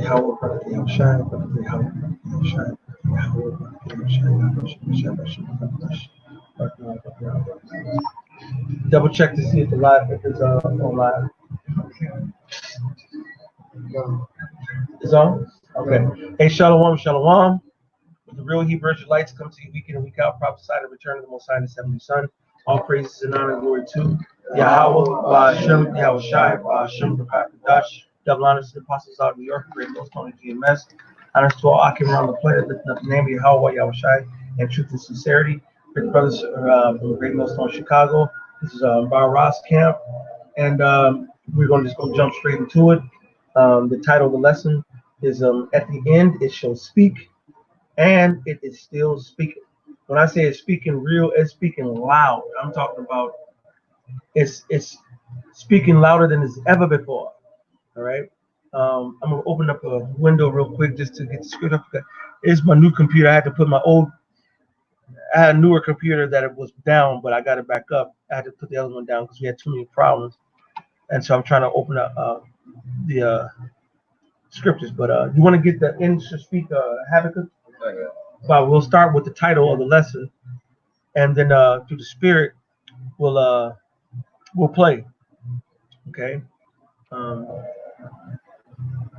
Yahweh, Barak Yahushai, Barak Yahweh, Barak Yahushai, Yahweh, Barak Yahushai, double check to see if it's on live. It's on? Okay. Hey, Shalom, Shalom. The real Hebrew Israelites come to you week in and week out, prophesy the return of the Most High and the 70th Son. All praises and honor and glory to Yahweh, Ba'ashem, Yahweh Shai, Ba'ashem, Rakakadash. Double honors to the apostles out of New York, great most on the GMS. Honors to all Akim around the planet, lifting up the name of Yahweh, Yahweh Shai, and truth and sincerity. Great brothers from the Great Millstone, Chicago. This is Bar Ross Camp, and we're going to just go jump straight into it. The title of the lesson is At the End It Shall Speak, and it is still speaking. When I say it's speaking real, it's speaking loud. I'm talking about it's speaking louder than it's ever before. All right. I'm gonna open up a window real quick just to get the script up. It's my new computer. I had to put I had a newer computer that it was down, but I got it back up. I had to put the other one down because we had too many problems. And so I'm trying to open up the scriptures. But you want to get the end to speak, Habakkuk? But we'll start with the title of the lesson, and then through the Spirit, we'll play. Okay.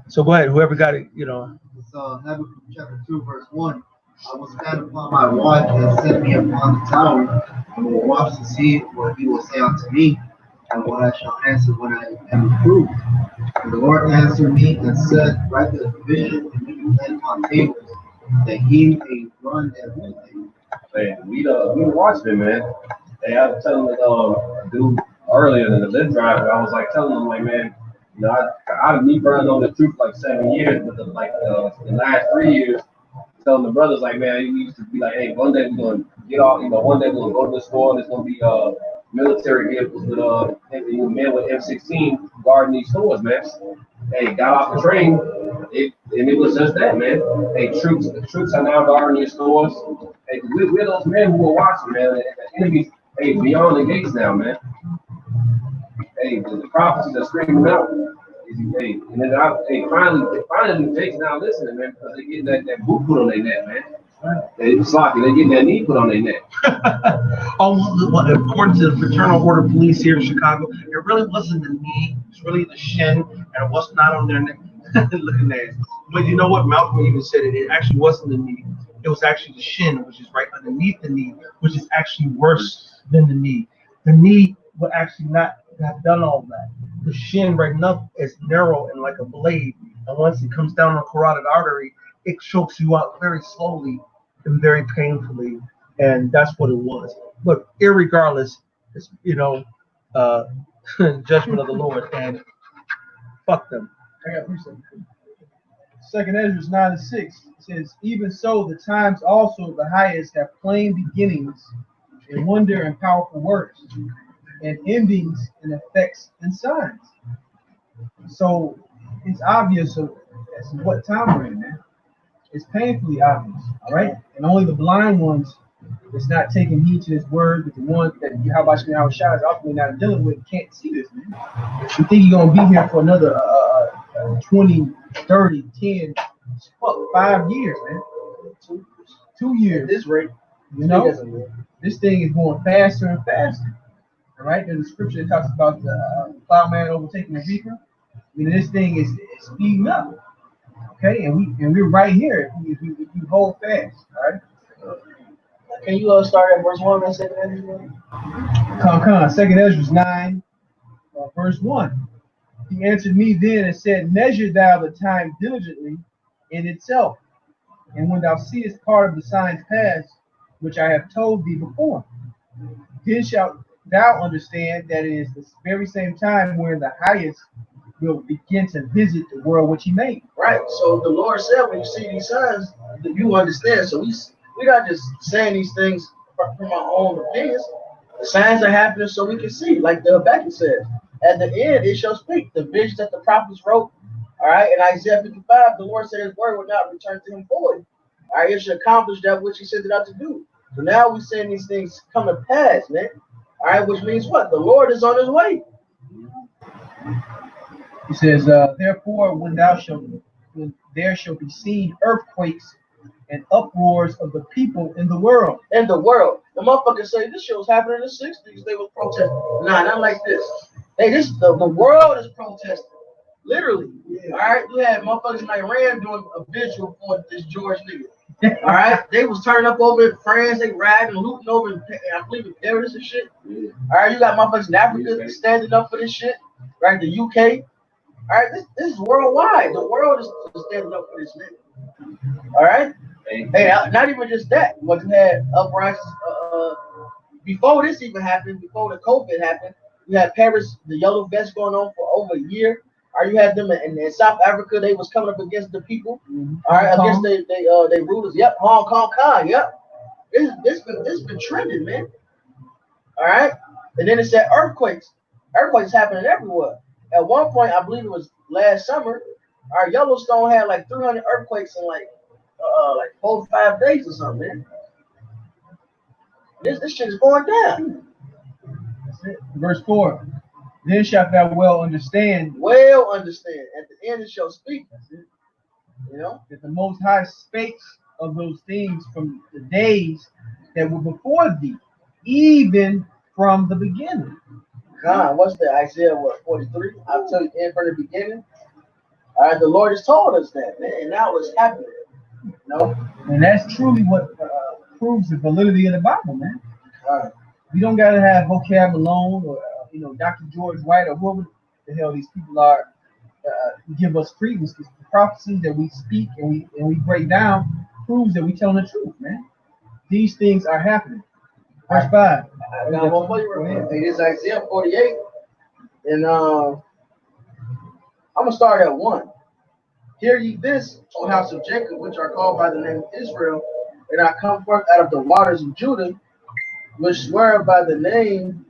So go ahead. Whoever got it, you know. It's Habakkuk chapter 2, verse 1. I will stand upon my watch and set me upon the tower, and will watch to see what he will say unto me, and what I shall answer when I am approved. And the Lord answered me and said, write the vision and make it plain upon tables, that he may run and read things. Man, we the watchmen, man. Hey, I was telling the dude earlier in the lift driver, I was like telling him, like, man, you know, I've been running on the truth like 7 years, but the last 3 years, telling the brothers, like, man, we used to be like, hey, one day we're gonna get off, you know, one day we're gonna go to the store and there's gonna be military vehicles with men with F-16 guarding these stores, man. Hey, got off the train, and it was just that, man. Hey, the troops are now guarding your stores. Hey, we're those men who are watching, man. The enemy's, hey, beyond the gates now, man. Hey, the prophecies are screaming out. Hey, and then finally the Jake's now listening, man, because they getting that boot put on their neck, man. They getting that knee put on their neck. According to the Fraternal Order of Police here in Chicago, it really wasn't the knee, it's really the shin, and it was not on their neck. Looking at it. But you know what? Malcolm even said it actually wasn't the knee. It was actually the shin, which is right underneath the knee, which is actually worse than the knee. The knee would actually not have done all that. The shin right enough is narrow and like a blade, and once it comes down the carotid artery, it chokes you out very slowly and very painfully, and that's what it was. But irregardless, it's, you know, judgment of the Lord, and fuck them. I got 3 seconds. 2nd Ezra 9:6 says, even so, the times also of the highest have plain beginnings, and wonder and powerful works, and endings and effects and signs. So it's obvious as to what time we're in, man. It's painfully obvious, all right? And only the blind ones that's not taking heed to his word, but the ones that Yahweh Shai is ultimately not dealing with can't see this, man. You think you're going to be here for another 20, 30, 10, 5 years, man. 2 years. At this rate, you know, this thing is going faster and faster. All right, there's a scripture that talks about the plowman overtaking the reaper. I mean, this thing is speeding up. Okay, and we're right here if you hold fast. All right. Can you start at verse 1 and 2nd Ezra? Come. 2nd Ezra 9, verse 1. He answered me then and said, measure thou the time diligently in itself, and when thou seest part of the signs past, which I have told thee before, then shalt thou understand that it is the very same time where the highest will begin to visit the world which he made. Right. So the Lord said, when you see these signs, you understand. So we're not just saying these things from our own opinions. The signs are happening so we can see, like the Habakkuk says. At the end, it shall speak. The vision that the prophets wrote, all right, in Isaiah 55, the Lord said his word would not return to him void. All right, it should accomplish that which he sent it out to do. So now we're seeing these things come to pass, man. All right, which means what? The Lord is on his way. He says, therefore, when thou shalt when there shall be seen earthquakes and uproars of the people in the world. In the world. The motherfuckers say this shit was happening in the 60s. They were protesting. Nah, not like this. Hey, the world is protesting. Literally. All right. You had motherfuckers in Iran doing a visual for this George nigga. All right. They was turning up over in France. They riding, looting over in, I believe, in Paris and shit. All right. You got motherfuckers in Africa standing up for this shit. Right. The UK. All right. This is worldwide. The world is standing up for this nigga. All right. Hey, not even just that. What you had uprisings before this even happened, before the COVID happened, you had Paris, the yellow vest going on for over a year. Or you had them in South Africa, they was coming up against the people. All right, against they rulers. Yep, Hong Kong. Yep, this been trending, man. All right, and then it said earthquakes. Earthquakes happening everywhere. At one point, I believe it was last summer, our Yellowstone had like 300 earthquakes in like 4 to 5 days or something, man. This shit is going down. That's it. Verse 4. Then shalt thou well understand. Well understand. At the end it shall speak. That's it. You know? That the Most High spake of those things from the days that were before thee, even from the beginning. God, what's that? Isaiah 43? I'll tell you in from the beginning. All right, the Lord has told us that, man, and now it's happening. You know? And that's truly what proves the validity of the Bible, man. All right. We don't got to have vocab alone or, Dr. George White or whoever the hell these people are give us credence. The prophecies that we speak and we break down proves that we telling the truth, man. These things are happening. Verse 5. I got one for you. Hey, this is Isaiah 48. And I'm going to start at 1. Hear ye this, O house of Jacob, which are called by the name of Israel, and I come forth out of the waters of Judah, which swear by the name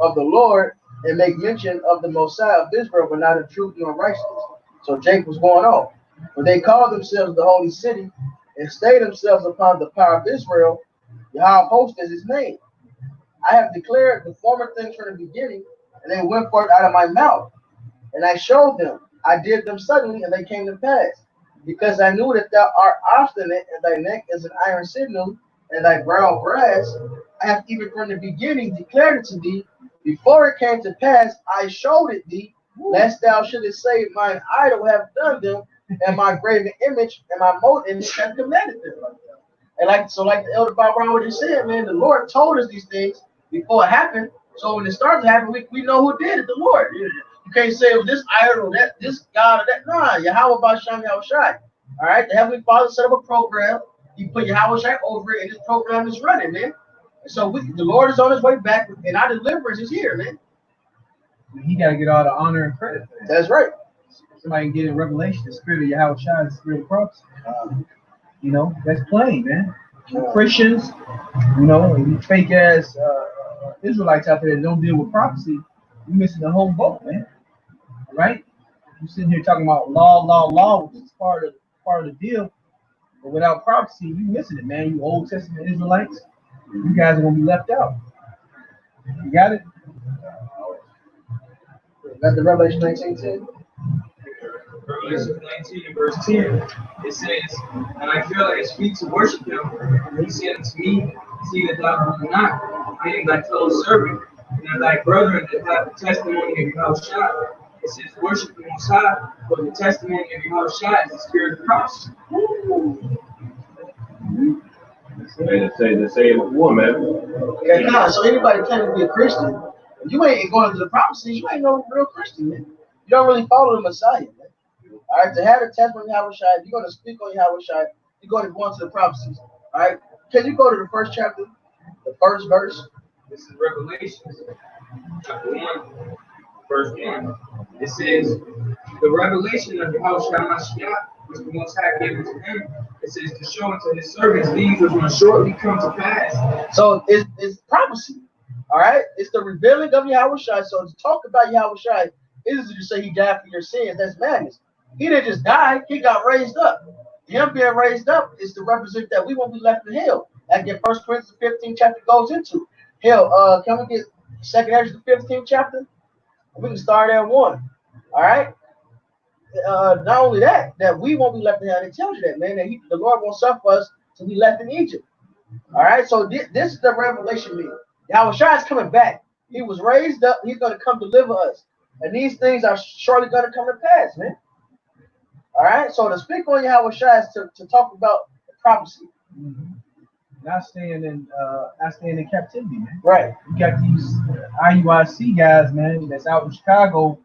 of the Lord, and make mention of the Most High of Israel, but not of truth nor righteousness. So Jacob was going on. But they called themselves the holy city, and stayed themselves upon the power of Israel. Yahweh of hosts is his name. I have declared the former things from the beginning, and they went forth out of my mouth. And I showed them. I did them suddenly, and they came to pass. Because I knew that thou art obstinate, and thy neck is an iron sinew, and thy brow brass. I have even from the beginning declared it to thee. Before it came to pass, I showed it thee, lest thou shouldest say, mine idol have done them, and my graven image and my molten have commanded them. And like the elder Bob already said, man, the Lord told us these things before it happened. So when it started to happen, we know who did it, the Lord. You can't say it was this idol, that this God, or that. Nah, Yahweh Basham Yahushai. All right, the Heavenly Father set up a program. He put Yahushai over it, and this program is running, man. And so the Lord is on his way back, and our deliverance is here, man. He got to get all the honor and credit for that. That's right. Somebody can get in Revelation, the spirit of Yahushua is the spirit of prophecy. That's plain, man. Christians, and fake ass Israelites out there that don't deal with prophecy, you're missing the whole boat, man. All right? You're sitting here talking about law, which is part of the deal. But without prophecy, you missing it, man. You Old Testament Israelites, you guys are gonna be left out. You got it? Got the Revelation 19:10. Revelation 19 and verse 10, it says, and I feel like it speaks to worship him. And he said unto me, see that thou do not, I am thy fellow servant, and thy brethren that have the testimony of Yahushua. It says, worship the Most High, but the testimony of Yahushua is the spirit of prophecy. The same before, man. Yeah, nah, so anybody claiming to be a Christian, if you ain't going to the prophecies, you ain't no real Christian, man. You don't really follow the Messiah, man. All right, to have a testimony of Yahushua, if you're going to speak on Yahushua, you're going to go into the prophecies. All right, can you go to the first chapter, the first verse? This is Revelation, chapter 1, verse 1. It says, the revelation of Yahushua Mashiach, which the Most High gave to him, it says to show unto his servants things which will shortly come to pass. So it's prophecy. All right, it's the revealing of Yahushua. So to talk about Yahushua isn't to say he died for your sins. That's madness. He didn't just die, he got raised up. Him being raised up is to represent that we won't be left in hell. Like in 1 Corinthians 15 chapter goes into. Hell, can we get 2 Ezra the 15th chapter? We can start at 1. All right. not only that we won't be left in hell. It tells you that, man, that the Lord won't suffer us to be left in Egypt. All right, so this is the revelation meeting. Yahushua is coming back. He was raised up. He's going to come deliver us. And these things are surely going to come to pass, man. All right, so to speak on Yahushua is to talk about the prophecy. Mm-hmm. Not staying in captivity, man. Right. You got these IUIC guys, man, that's out in Chicago,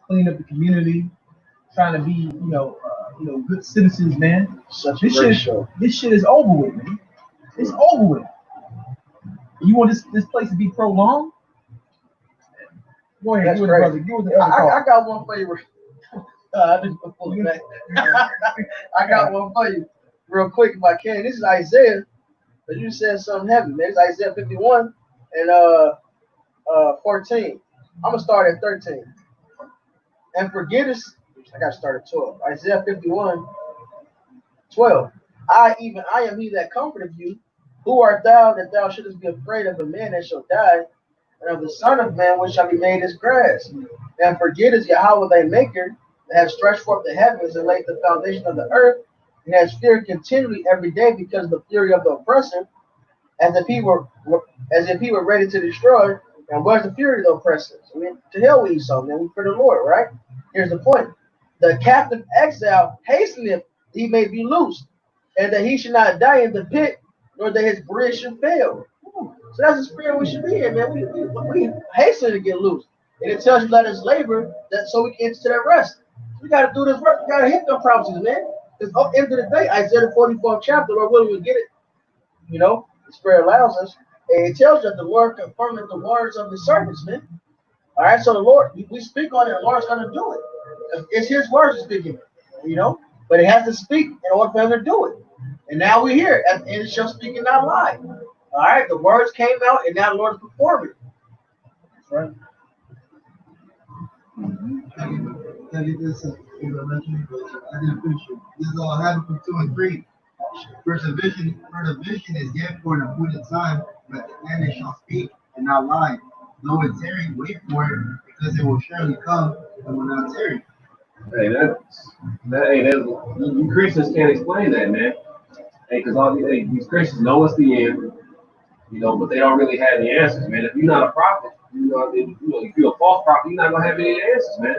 cleaning up the community, trying to be, good citizens, man. This shit is over with, man. It's over with. You want this place to be prolonged? Go ahead. I got one for you. I got one for you real quick if I can. This is Isaiah. But you said something heavy, man. It's Isaiah 51 and 14. I'm gonna start at 13. And forget us. I gotta start at 12. Isaiah 51, 12. I am he that comforteth you. Who art thou that thou shouldest be afraid of a man that shall die, and of the Son of Man which shall be made as grass? And forget us Yahweh thy maker, that have stretched forth the heavens and laid the foundation of the earth, and has feared continually every day because of the fury of the oppressor, as if he were ready to destroy. And where's the fury of the oppressor? I mean, to hell with Esau, man. We for the Lord, right? Here's the point: the captive exile hasteneth he may be loosed, and that he should not die in the pit, nor that his bridge should fail. So that's the spirit we should be in, man. We hasten to get loose, and it tells you let us labor that so we can enter that rest. We got to do this work. We got to hit the prophecies, man. Because at the end of the day, Isaiah 44th chapter, Lord willing, we'll get it. The Spirit allows us. And it tells you that the Lord confirmed the words of the servants, man. All right, so the Lord, we speak on it, the Lord's going to do it. It's His words speaking, but it has to speak in order for Him to do it. And now we hear it, and it shall speak and not lie. All right, the words came out, and now the Lord is performing. That's right. I didn't finish it. This is all happened from 2 and 3. For the vision is yet for an appointed time, but the end it shall speak and not lie. Though it tarry, wait for it, because it will surely come and will not tarry. Hey, you Christians can't explain that, man. Hey, because all these Christians know it's the end, but they don't really have the answers, man. If you're not a prophet, if you're a false prophet, you're not gonna have any answers, man.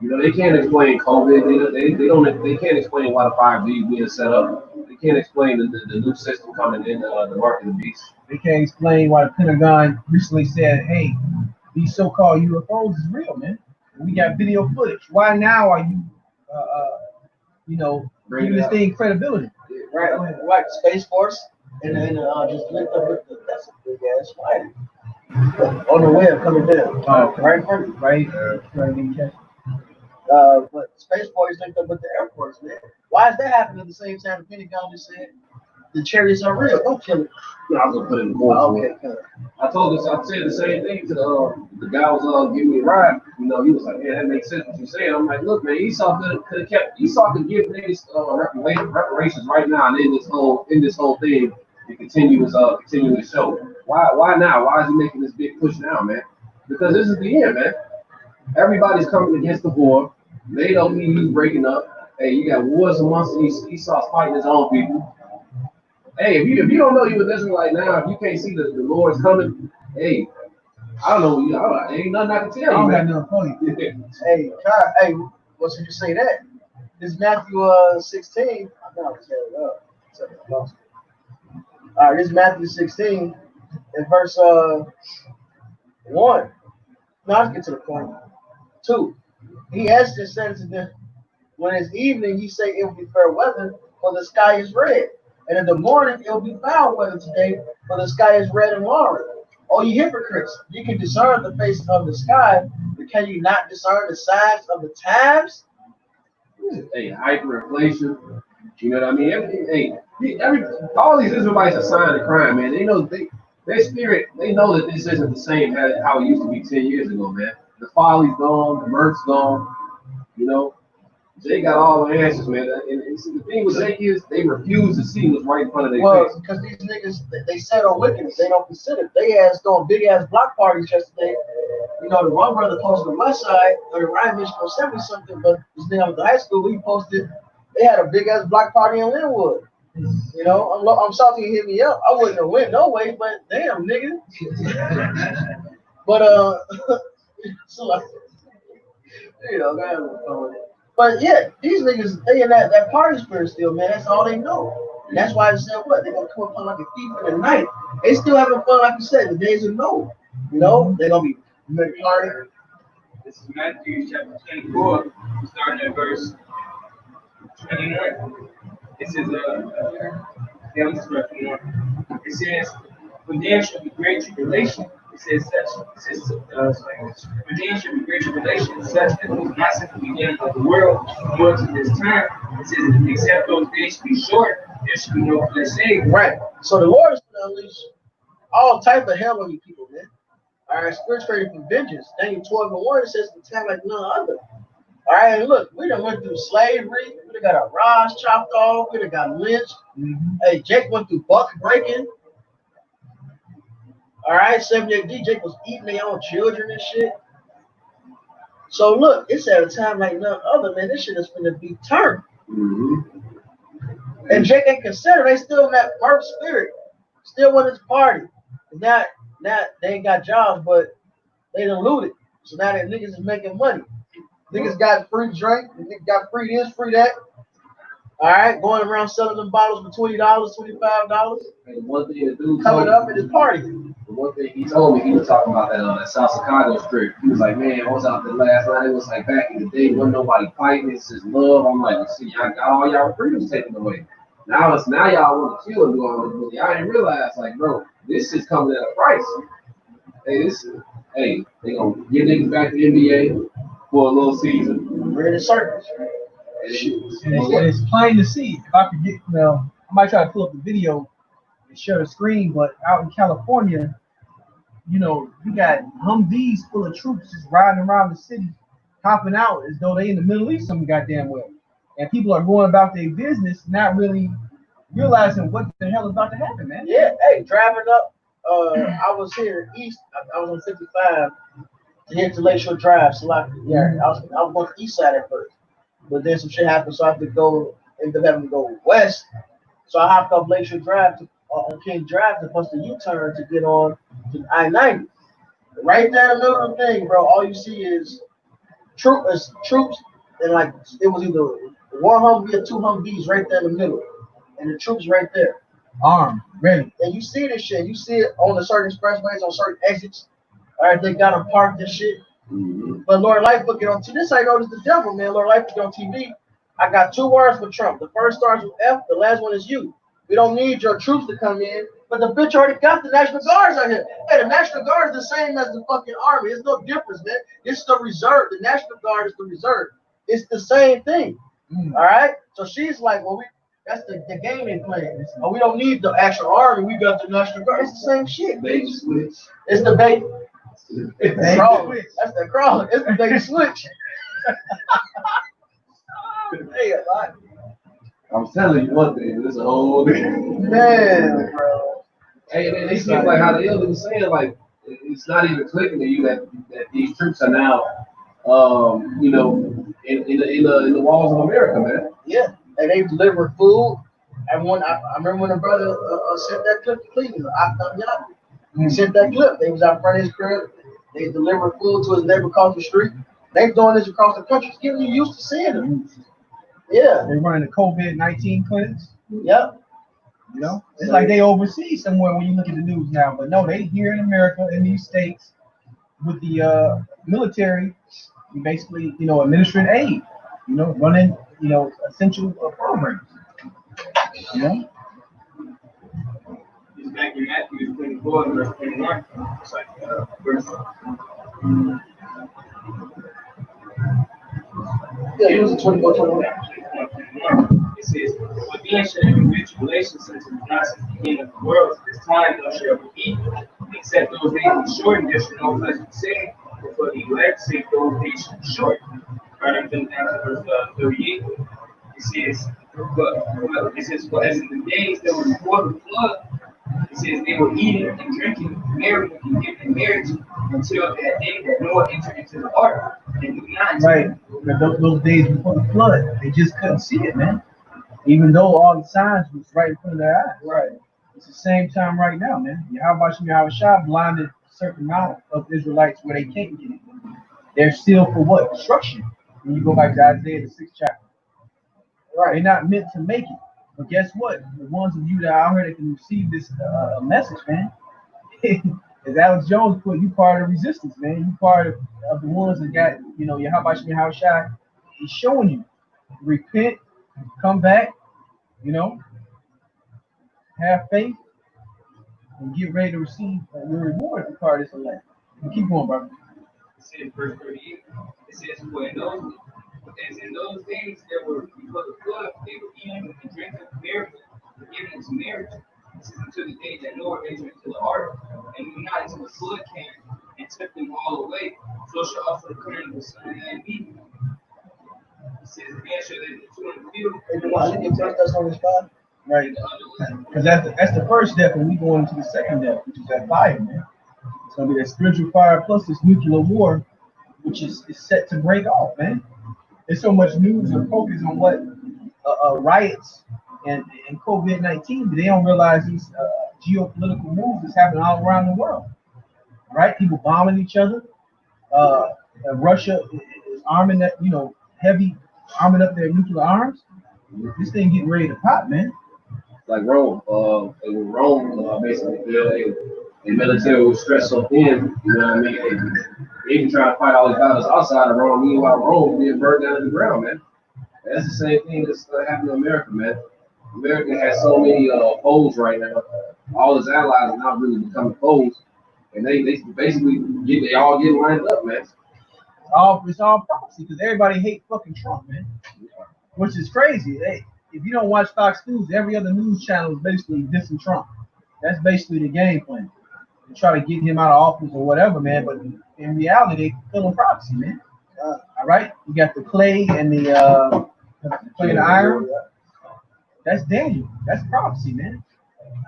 They can't explain COVID. They can't explain why the 5G is being set up. They can't explain the new system coming in, the mark of the beast. They can't explain why the Pentagon recently said, "Hey, these so-called UFOs is real, man. We got video footage. Why now are you, giving this thing credibility?" Right, like Space Force, and then just linked up with that's a big ass fighter on the web coming down. Oh, right in front of you. Right. But Space Force linked up with the Air Force, man. Why is that happening at the same time? The Pentagon just said the chariots are real. Don't kill it. I was gonna put it in the voice. Okay. I said the same thing to the guy who was giving me a ride. He was like, "Yeah, that makes sense what you're saying." I'm like, "Look, man, Esau could give niggas reparations right now, and in this whole thing, and continue the show. Why now? Why is he making this big push now, man? Because this is the end, man. Everybody's coming against the war. They don't need you breaking up. Hey, you got wars amongst Esau's fighting his own people. Hey, if you don't know you an Israelite now, if you can't see the Lord's coming, hey, I don't know. Ain't nothing I can tell you. I don't man. got nothing for you. Hey, what's you say that? This Matthew 16. I know I was tearing it up. All right, this is Matthew 16 and verse 1. Now let's get to the point. 2. He answered and said to them, when it's evening, he say it will be fair weather, for the sky is red. And in the morning, it will be foul weather today, for the sky is red and lowering. Oh, you hypocrites, you can discern the face of the sky, but can you not discern the signs of the times? Hey, hyperinflation. You know what I mean? All these Israelites are signing crime, man. They know their spirit. They know that this isn't the same how it used to be 10 years ago, man. The folly's gone, the mirth's gone. Jake got all the answers, man. And see, the thing with Jake is they refuse to see what's right in front of their Well, face. because these niggas, they set on wickedness. They don't consider. They ass throwing big ass block parties yesterday. You know, the one brother posted on the west side, or the Ryan Michigan sent me something, but this nigga went to high school, he posted, they had a big ass block party in Linwood. You know, I'm salty he hit me up. I wouldn't have went no way, but damn, nigga. But, so like, you know, that was fun. But yeah, these niggas, they in that party spirit still, man. That's all they know. And that's why I said, what? They're going to come upon like a thief in the night. They still having fun, like you said, the days of no. You know, they're going to be partying. This is Matthew chapter 24, starting at verse 21. It says, yeah, this is verse 21. It says, when there shall be great tribulation, it says when there shall be great tribulation, such that was not since the beginning of the world, nor to this time. It says, except those days should be short, there should be no flesh saved. Right. So the Lord is going to unleash all type of hell on you people, man. All right, spirits ready for vengeance. Daniel 12:1 says the time like none other. All right, and look, we done went through slavery. We done got our rods chopped off. We done got lynched. Hey, Jake went through buck breaking. All right, 78D, Jake was eating their own children and shit. So look, it's at a time like none other, man. This shit is finna be turned. And Jake ain't considered. They still in that birth spirit. Still want this party. Now they ain't got jobs, but they done looted. So now that niggas is making money. Niggas got free drink. Niggas got free this, free that. All right, going around selling them bottles for $20, $25. And one thing the dude Coming up at this party. The one thing he told me, he was talking about that South Chicago strip. He was like, man, I was out there last night. It was like back in the day, wasn't nobody fighting. It's just love. I'm like, see, y'all got all y'all freedoms taken away. Now y'all want to kill and do all this, but y'all didn't realize, like, bro, this is coming at a price. Hey, they gonna get niggas back to the NBA for a little season. We're in the circus. It's plain to see. If I could get, I might try to pull up the video and share the screen, but out in California, you know, you got Humvees full of troops just riding around the city, hopping out as though they in the Middle East some goddamn way. And people are going about their business, not really realizing what the hell is about to happen, man. Yeah, hey, driving up, I was here east. I was on 55 to hit to Lakeshore Drive. So like, yeah, I was going to the east side at first. But then some shit happened, so I had to ended up having to go west. So I hopped off Lakeshore Drive on King Drive to bust a U-turn to get on to I-90. Right there in the middle of the thing, bro, all you see is troops, and like it was either one Humvee or two Humvees right there in the middle, and the troops right there, armed, ready. And you see this shit. You see it on the certain expressways, on certain exits. All right, they got them parked and shit. But Lord Lightfoot get on TV. This I know is the devil, man. Lord Lightfoot get on TV. I got 2 words for Trump. The first starts with F. The last one is you. We don't need your troops to come in, but the bitch already got the National Guards out here. Hey, the National Guard is the same as the fucking Army. There's no difference, man. It's the reserve. The National Guard is the reserve. It's the same thing. All right. So she's like, well, that's the game they playing. Oh, we don't need the actual Army. We got the National Guard. It's the same shit. Bait switch. It's the bait. Crawler. That's the crawler. It's the bait switch. Hey, I'm telling you one thing, this is a whole thing. Man, bro. Hey, man, they seem like how the elder was saying, like, it's not even clicking to you that these troops are now, you know, in the walls of America, man. Yeah, and they deliver food. And I remember when a brother sent that clip to Cleveland, he sent that clip. They was out front of his crib. They delivered food to his neighbor across the street. They're doing this across the country. It's getting you used to seeing them. Yeah. They're running the COVID-19 clinics. Yep. You know, it's like they overseas somewhere when you look at the news now. But no, they here in America, in these states, with the military, basically, you know, administering aid, you know, running, you know, essential programs. You know? It's back in Matthew 24, verse 21. It's like verse. Yeah, it was 24, 21. It says, "For then shall there be great tribulation since it was not since the beginning of the world. This time no shall be eaten, except those days be short, and there shall no flesh be saved. But for the elect's sake, those days shall be short." right up to verse 38. It says, it says, "For as in the days that were before the flood, it says they were eating and drinking, marrying and giving in marriage until that day that Noah entered into the ark and knew not." Right. Those days before the flood, they just couldn't see it, man. Even though all the signs was right in front of their eyes. Right. It's the same time right now, man. Yahweh Shah blinded a certain amount of Israelites where they can't get it. They're still for what? Destruction. When you go back to Isaiah, the 6th chapter. Right. They're not meant to make it. But guess what? The ones of you that are out here that can receive this message, man, as Alex Jones put, you part of the resistance, man. You part of the ones that got, Yahweh Shah. He's showing you. Repent, come back, have faith, and get ready to receive your reward if you're part of this elect. Keep going, brother. It says, verse 38, it says, "For in those days that were before the flood, they were eating and drinking, marrying, and giving into marriage. It says, until the day that Noah entered into the ark, and knew not until the flood came and took them all away. So shall also the coming of the Son of Man be." It says, "Again shall they do two in the field, And why did you take us on the spot? Right. Because that's the first death, and we go into the second death, which is that fire, man. It's gonna be that spiritual fire plus this nuclear war, which is set to break off, man. There's so much news and focus on what riots and COVID-19, but they don't realize these geopolitical moves that's happening all around the world. Right? People bombing each other. Russia is arming that, heavy arming up their nuclear arms. This thing getting ready to pop, man. Like Rome, basically, the military was stressed so thin, you know what I mean? They even trying to fight all these battles outside of Rome, meanwhile Rome being burned down to the ground, man. And that's the same thing that's happening in America, man. America has so many foes right now. All its allies are not really becoming foes, and they basically they all get lined up, man. It's all prophecy because everybody hates fucking Trump, man. Which is crazy. Hey, if you don't watch Fox News, every other news channel is basically dissing Trump. That's basically the game plan. They try to get him out of office or whatever, man. But in reality, they killing prophecy, man. All right, you got the clay and the clay and the iron. That's Daniel. That's prophecy, man.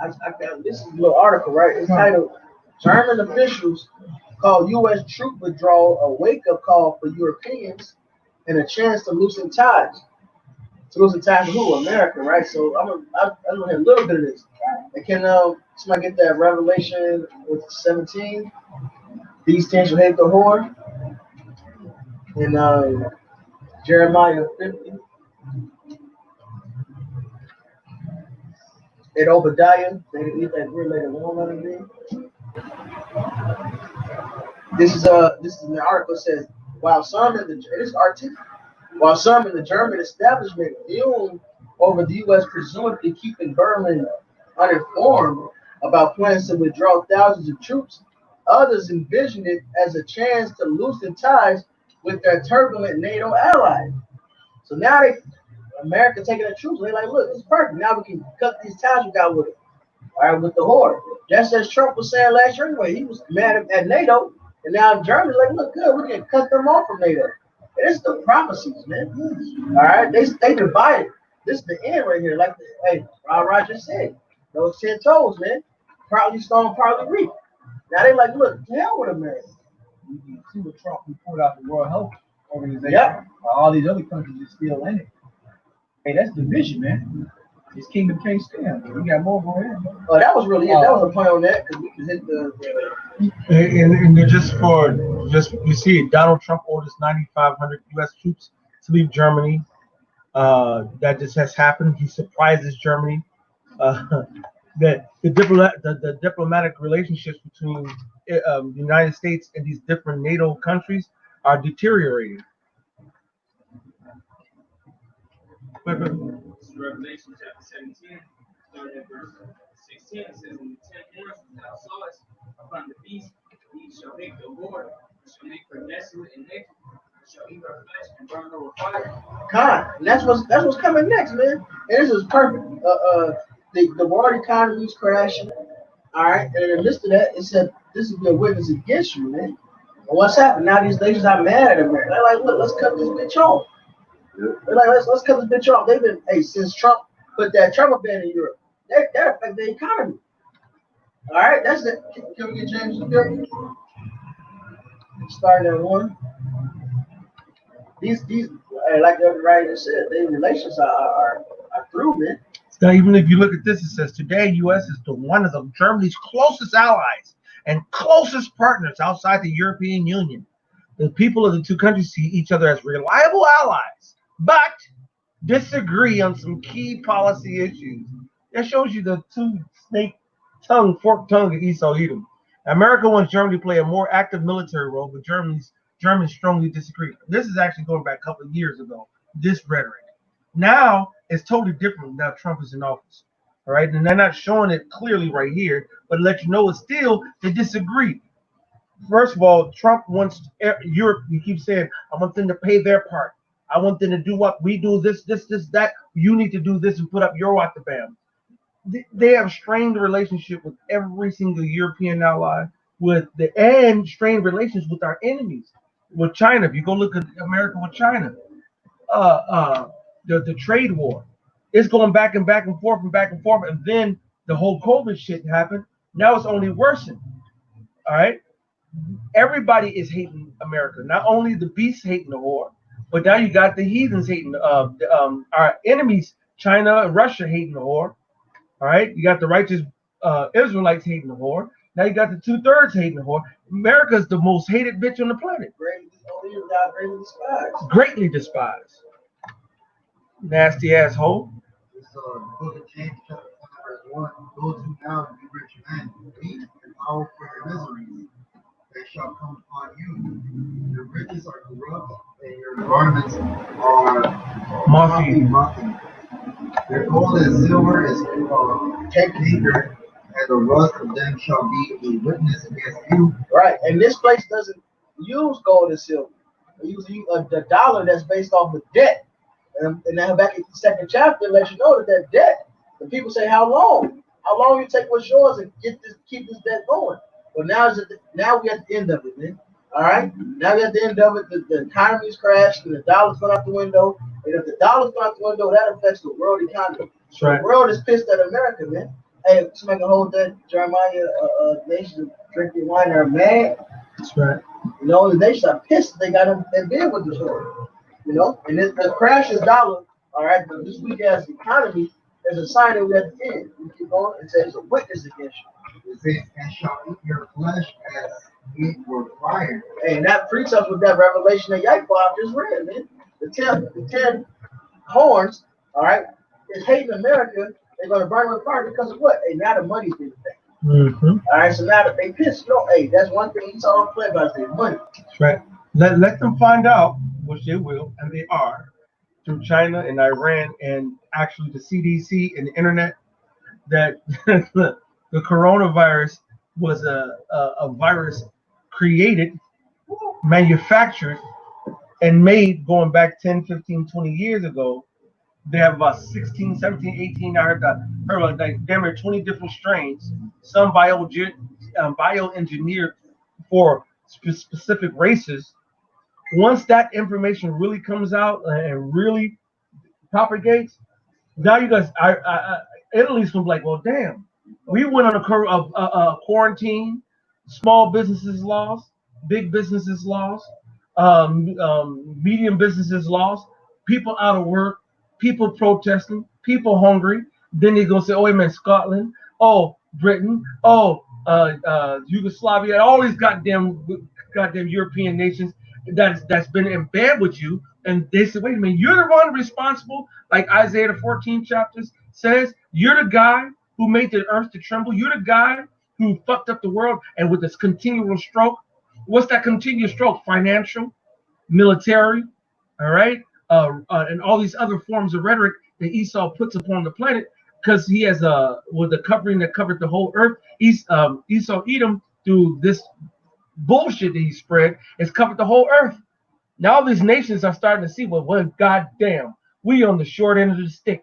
I found this is a little article, right? It's titled "German Officials Call U.S. Troop Withdrawal a Wake-Up Call for Europeans and a Chance to Loosen Ties." To loosen ties to who? America, right? So I'm gonna have a little bit of this. And can somebody get that Revelation with 17? These things will hate the whore. And Jeremiah 50. And Obadiah, they can eat that related woman to be. This is an article that says while some in the German establishment fumed over the U.S. presumably keeping Berlin uninformed about plans to withdraw thousands of troops, others envisioned it as a chance to loosen ties with their turbulent NATO allies. So now America taking the troops, they're like, look, this is perfect. Now we can cut these ties we got with it. All right, with the horde. Just as Trump was saying last year anyway, he was mad at NATO, and now Germany's like, look good, we can cut them off from NATO. It's the prophecies, man. All right, they divided. This is the end right here. Like, hey, Roger said, those 10 toes, man. Probably stone, probably reap. Now they like, look, to hell with America. You see what Trump reported out the World Health Organization. Yeah. All these other countries are still in it. Hey, that's division, man. This kingdom can't stand. We got more going in. Oh, that was really it. That was a point on that because we can hit the. And you see, Donald Trump orders 9,500 U.S. troops to leave Germany. That just has happened. He surprises Germany. That the diplomatic relationships between the United States and these different NATO countries are deteriorating. Revelation chapter 17, starting at verse 16, it says, "In the 10 horns which thou sawest upon the beast, he shall make the whore, and shall make her desolate and naked, and shall eat her flesh and burn her with fire." God, and that's what's coming next, man. And this is perfect. The world economy is crashing. All right, and in the midst of that, it said this will be a witness against you, man. what's happened? Now these nations are mad at America. They're like, look, let's cut this bitch off. They're like, let's cut this bitch off. They've been, since Trump put that travel ban in Europe, they're affecting the economy. All right, that's it. Can we get James to do? Starting at 1. These, like the other writer said, their relations are through, man. Now, even if you look at this, it says today, U.S. is one of Germany's closest allies and closest partners outside the European Union. The people of the two countries see each other as reliable allies, but disagree on some key policy issues. That shows you the two forked tongue of Esau Edom. America wants Germany to play a more active military role, but Germans strongly disagree. This is actually going back a couple of years ago, this rhetoric. Now, it's totally different now Trump is in office. All right, and they're not showing it clearly right here, but let you know it's still, they disagree. First of all, Trump wants Europe, he keeps saying, I want them to pay their part. I want them to do what we do, this, that. You need to do this and put up your Watabam. They have strained relationship with every single European ally, and strained relations with our enemies. With China, if you go look at America with China, the trade war, it's going back and forth, and then the whole COVID shit happened. Now it's only worsened. All right, everybody is hating America. Not only the beasts hating the whore, but now you got the heathens hating our enemies, China and Russia hating the whore. All right, you got the righteous Israelites hating the whore. Now you got the 2/3 hating the whore. America's the most hated bitch on the planet. Greatly despised. Nasty asshole. It's the book of James, chapter 1, verse 1. Those who now be rich men, eat and power for your miseries. They shall come upon you. Your riches are corrupt, and your garments are moth-eaten. Their gold and silver is cankered, and the rust of them shall be a witness against you. Right, and this place doesn't use gold and silver. They use the dollar that's based off of debt. And now back in the second chapter, it lets you know that debt. The people say, how long? How long you take what's yours and keep this debt going? Well, now we're at the end of it, man. All right? Now we're at the end of it. The economy's crashed and the dollar's gone out the window. And if the dollar's gone out the window, that affects the world economy. So right. The world is pissed at America, man. Hey, somebody can hold that Jeremiah nation drinking wine are mad. That's right. You know, the nations are pissed they got them in bed with this world. You know, and the crash is dollar, all right, but this weak ass economy is a sign that we're at the end. We keep going and says a witness against you. It says, and shall eat your flesh as it were fire. And that freaks us with that revelation that Yaakov just read, man. The 10 horns, all right, is hating America. They're going to burn with fire because of what? Hey, now the money's being paid. Mm-hmm. All right, so now that they pissed, you know, hey, that's one thing we saw on play about their money. That's right. Let them find out, which they will, and they are, through China and Iran and actually the CDC and the internet, that the coronavirus was a virus created, manufactured, and made going back 10, 15, 20 years ago. They have about 16, 17, 18, I heard like damn near 20 different strains, some bioengineered for specific races. Once that information really comes out and really propagates, now you guys, Italy's gonna be like, well, damn, we went on a quarantine, small businesses lost, big businesses lost, medium businesses lost, people out of work, people protesting, people hungry. Then they're gonna say, oh, wait a minute, Scotland, oh, Britain, oh, Yugoslavia, all these goddamn European nations that's been in bed with you, and they said, wait a minute, you're the one responsible, like Isaiah the 14th chapters says, you're the guy who made the earth to tremble, you're the guy who fucked up the world, and with this continual stroke, what's that continuous stroke? Financial, military, all right, and all these other forms of rhetoric that Esau puts upon the planet, because he has with the covering that covered the whole earth. Esau Edom, through this bullshit that he spread, has covered the whole earth. Now these nations are starting to see, well, goddamn, we on the short end of the stick.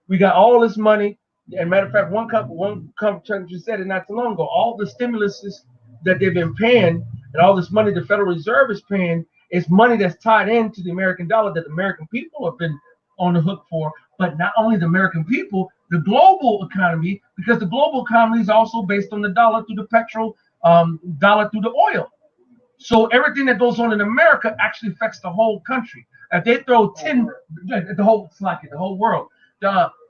We got all this money. And matter of fact, one country said it not too long ago. All the stimuluses that they've been paying and all this money the Federal Reserve is paying is money that's tied into the American dollar that the American people have been on the hook for. But not only the American people, the global economy, because the global economy is also based on the dollar through the petrol, dollar through the oil. So everything that goes on in America actually affects the whole country. If they throw the whole world,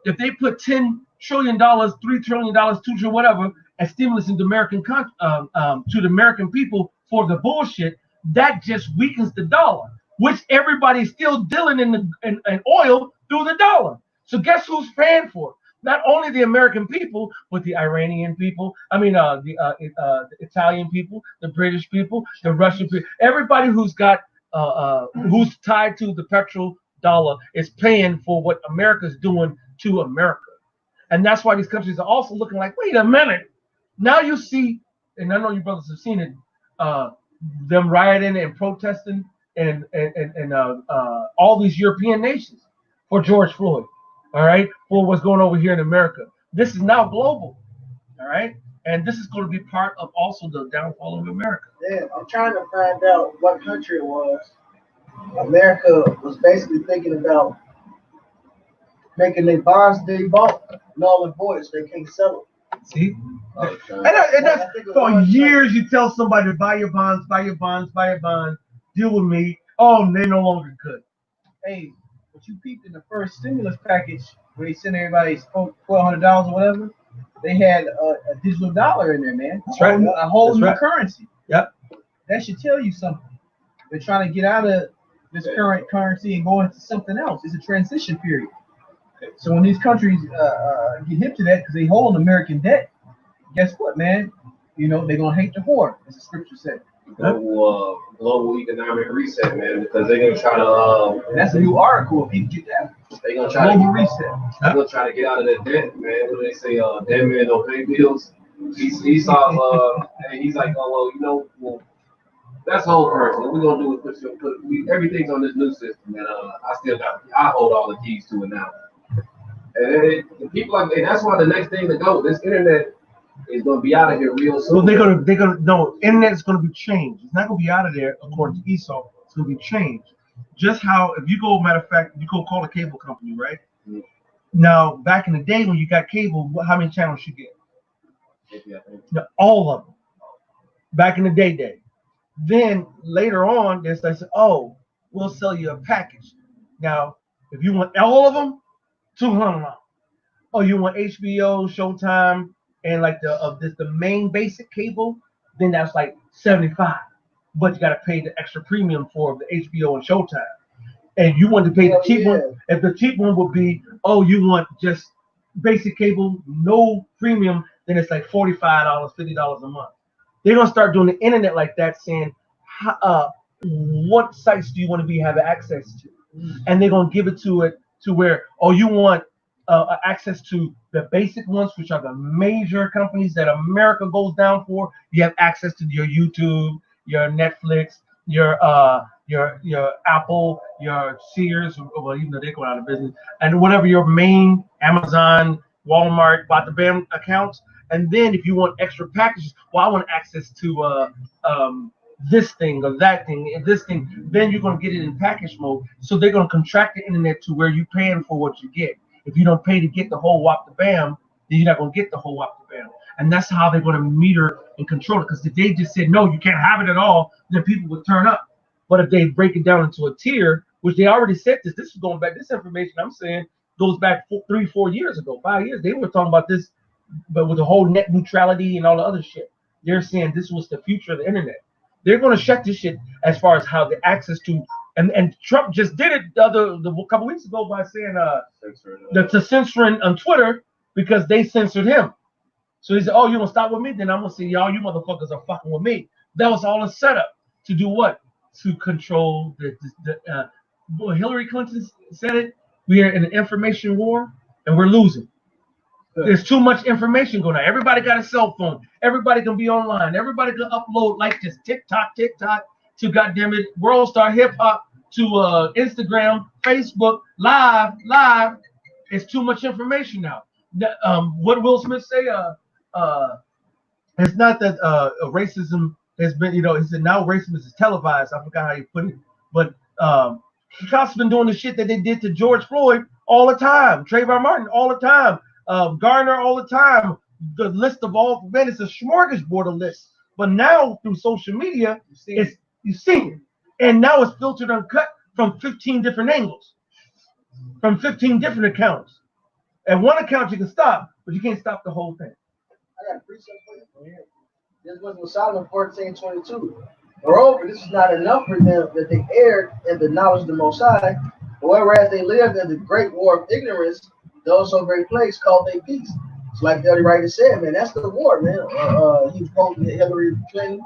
if they put $10 trillion, $3 trillion, $2 trillion, whatever, as stimulus into to the American people for the bullshit, that just weakens the dollar, which everybody's still dealing in oil through the dollar. So guess who's paying for it? Not only the American people, but the Iranian people. I mean, the Italian people, the British people, the Russian people. Everybody who's got who's tied to the petrol dollar is paying for what America's doing to America, and that's why these countries are also looking like, wait a minute. Now you see, and I know you brothers have seen it, them rioting and protesting and all these European nations for George Floyd. All right, for what's going over here in America. This is now global, all right? And this is going to be part of also the downfall of America. Yeah, I'm trying to find out what country it was. America was basically thinking about making their bonds they bought null and void, so they can't sell it. See? And that's for years you tell somebody to buy your bonds, buy your bonds, buy your bonds, deal with me. Oh, they're no longer good. Hey, what you peeped in the first stimulus package where they sent everybody $1,200 or whatever, they had a digital dollar in there, man. That's right. A whole new currency. Yep. That should tell you something. They're trying to get out of this current currency and go into something else. It's a transition period. So when these countries get hip to that because they hold American debt, guess what, man? You know, they're going to hate the poor, as the scripture said. Global economic reset, man, because they're gonna try to. And that's a new article. If you get that, they're gonna try global to reset. They're gonna try to get out of that debt, man. What do they say? Dead men don't pay bills. He saw, and he's like, oh well, that's the whole person. What we're gonna do is put everything's on this new system, and I hold all the keys to it now. And the people like, that's why the next thing to go, this internet is going to be out of here real soon. Well, they're gonna no, internet's gonna be changed. It's not gonna be out of there according to Esau. It's gonna be changed. Just how if you go, matter of fact, you go call a cable company, right? Mm-hmm. Now, back in the day when you got cable, how many channels you get? No, all of them. Back in the day. Then later on, they said, oh, we'll sell you a package. Now, if you want all of them, $200. Oh, you want HBO, Showtime, and like the main basic cable, then that's like $75. But you got to pay the extra premium for the HBO and Showtime. And you want to pay the cheap one. If the cheap one would be, oh, you want just basic cable, no premium, then it's like $45, $50 a month. They're gonna start doing the internet like that, saying, what sites do you want to be having access to? And they're gonna give it to where, oh, you want access to the basic ones, which are the major companies that America goes down for. You have access to your YouTube, your Netflix, your Apple, your Sears, well, even though they're going out of business, and whatever your main Amazon, Walmart, Bada Bam accounts. And then if you want extra packages, well, I want access to this thing or that thing and this thing, then you're going to get it in package mode. So they're going to contract the internet to where you're paying for what you get. If you don't pay to get the whole wop the bam, then you're not going to get the whole wop the bam. And that's how they're going to meter and control it. Because if they just said, no, you can't have it at all, then people would turn up. But if they break it down into a tier, which they already said this is going back, this information I'm saying goes back 3-4 years ago, 5 years. They were talking about this, but with the whole net neutrality and all the other shit. They're saying this was the future of the internet. They're going to shut this shit as far as how the access to, and Trump just did it a couple weeks ago by saying to censoring on Twitter because they censored him. So he said, oh, you gonna stop with me? Then I'm gonna say, y'all, you motherfuckers are fucking with me. That was all a setup to do what? To control Hillary Clinton said it. We are in an information war and we're losing. There's too much information going on. Everybody got a cell phone. Everybody can be online. Everybody can upload like this TikTok to goddamn it, World Star Hip Hop to Instagram, Facebook, live. It's too much information now. What Will Smith say? It's not that racism has been, he said now racism is televised. I forgot how you put it, but the cops been doing the shit that they did to George Floyd all the time, Trayvon Martin all the time, Garner all the time. The list of all, man, it's a smorgasbord of lists. But now through social media, you see it, and now it's filtered uncut from 15 different angles, from 15 different accounts. At one account you can stop, but you can't stop the whole thing. I got a precept for you. This was with Solomon 14:22. Moreover, this is not enough for them that they erred in the knowledge of the Most High, whereas they lived in the great war of ignorance, those so very place called they peace. It's like the other writer said, man, that's the war, man. He was quoting Hillary Clinton,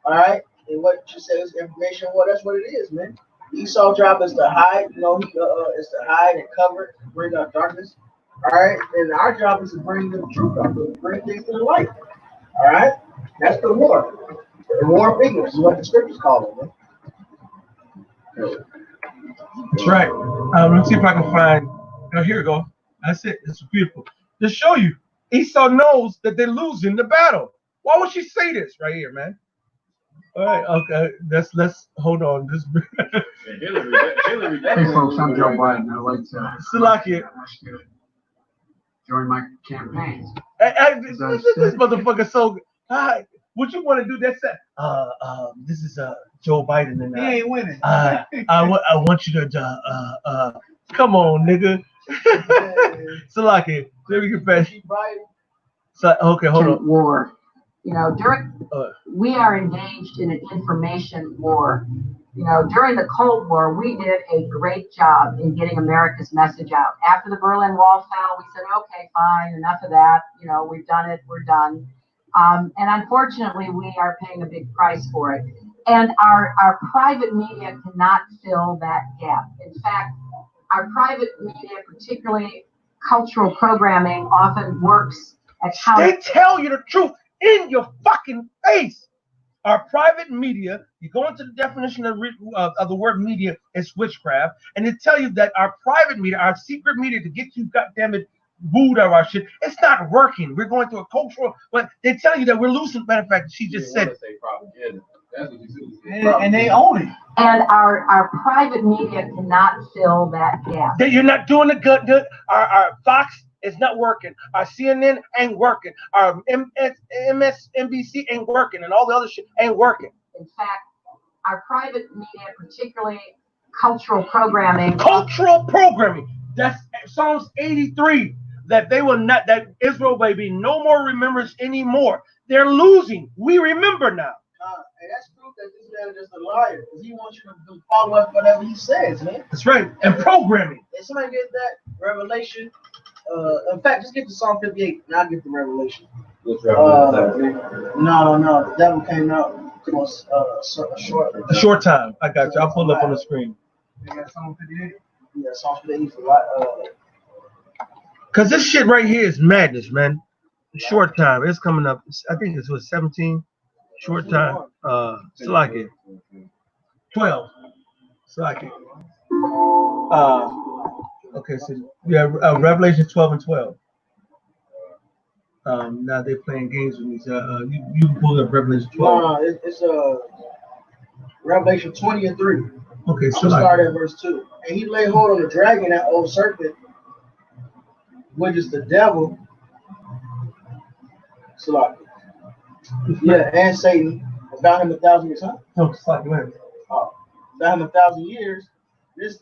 all right? And what she said is information war, that's what it is, man. Esau's job is to hide, is to hide and cover, bring out darkness, all right? And our job is to bring the truth up, to bring things to the light, all right? That's the war. The war of ignorance is what the scriptures call it, man. That's right. Let's see if I can find. Oh, here we go. That's it. It's beautiful. To show you, Esau knows that they're losing the battle. Why would she say this right here, man? All right, okay. Let's hold on. Hillary, hey folks, I'm Joe Biden. I'd like to Salakia. Join my campaign. This motherfucker so hi. What you want to do? That's this is Joe Biden and He ain't winning. I want you to come on, nigga. Salakia, let me get back. So okay, hold on. War. We are engaged in an information war. During the Cold War, we did a great job in getting America's message out. After the Berlin Wall fell, we said, okay, fine, enough of that. We've done it, we're done. And unfortunately, we are paying a big price for it. And our private media cannot fill that gap. In fact, our private media, particularly cultural programming, often works at how they tell you the truth in your fucking face. Our private media, you go into the definition of the word media, is witchcraft, and they tell you that our private media, our secret media to get you, goddammit, booed out of our shit, it's not working. We're going through a cultural, but they tell you that we're losing. Matter of fact, she just said it. And they own it. And our private media cannot fill that gap. That you're not doing the good. Our Fox is not working. Our CNN ain't working. Our MSNBC ain't working, and all the other shit ain't working. In fact, our private media, particularly cultural programming. Cultural programming. That's Psalms 83. That they will not. That Israel may be no more remembrance anymore. They're losing. We remember now. And that's proof that this man is just a liar, because he wants you to follow up whatever he says, man. That's right. And programming. And somebody get that Revelation. In fact, just get to Psalm 58, and I'll get the Revelation. What's Revelation? No. The devil came out for a short time. I got you. I'll pull it up on the screen. You got Psalm 58? Yeah, Psalm 58 is a lot. Because this shit right here is madness, man. Short time. It's coming up. I think it's 17. Short time. Salaki. 12. Salaki. Okay, so yeah, Revelation 12 and 12. Now they're playing games with me. So you can pull up Revelation 12. No, it's Revelation 20 and 3. Okay, so I'm gonna start at verse 2. And he laid hold on the dragon, that old serpent, which is the devil. Salaki. Yeah, and Satan. About him 1,000 years, huh? No, Salaki, wait. About him 1,000 years. This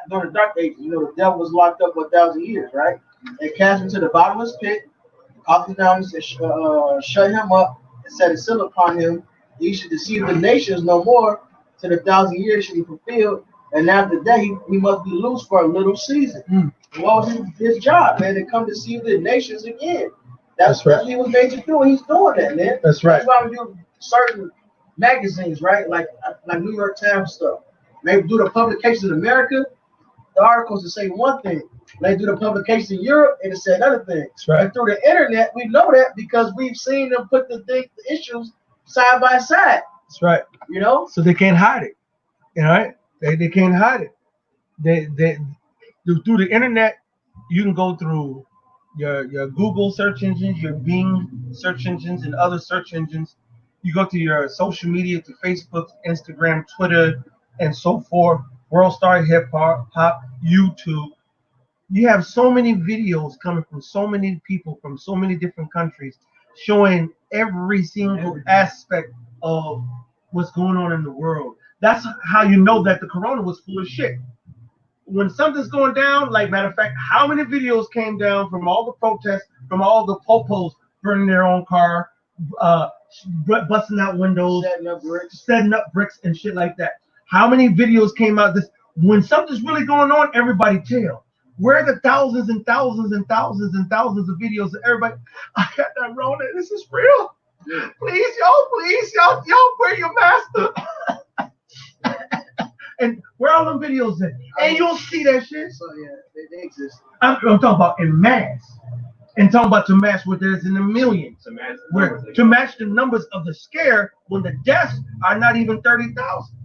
during the dark ages, the devil was locked up for 1,000 years, right? And cast into the bottomless pit, caught him down, and shut him up, and set a seal upon him. He should deceive the nations no more, till the 1,000 years should be fulfilled. And after that, he must be loose for a little season. What was his job, man? To come deceive the nations again. That's right. What he was made to do, and he's doing that, man. That's right. That's why we do certain magazines, right? Like New York Times stuff. Maybe do the publications in America, the articles to say one thing. They do the publications in Europe, and it say another thing. That's right. And through the internet, we know that because we've seen them put the issues side by side. That's right. So they can't hide it. Right? They can't hide it. They through the internet, you can go through your Google search engines, your Bing search engines, and other search engines, You go to your social media, to Facebook, Instagram, Twitter, and so forth, World Star Hip Hop, YouTube. You have so many videos coming from so many people from so many different countries showing every single aspect of what's going on in the world. That's how you know that the corona was full of shit. When something's going down, like matter of fact, how many videos came down from all the protests, from all the popos burning their own car, busting out windows, setting up bricks and shit like that? How many videos came out? This when something's really going on, everybody tell. Where are the thousands and thousands and thousands and thousands of videos of everybody? I got that Rona. This is real. Please, y'all, wear your mask. And where all them videos at? And you don't see that shit. So yeah, they exist. I'm talking about in mass. And talking about to match what there's in the millions. To match the numbers of the scare when the deaths are not even 30,000.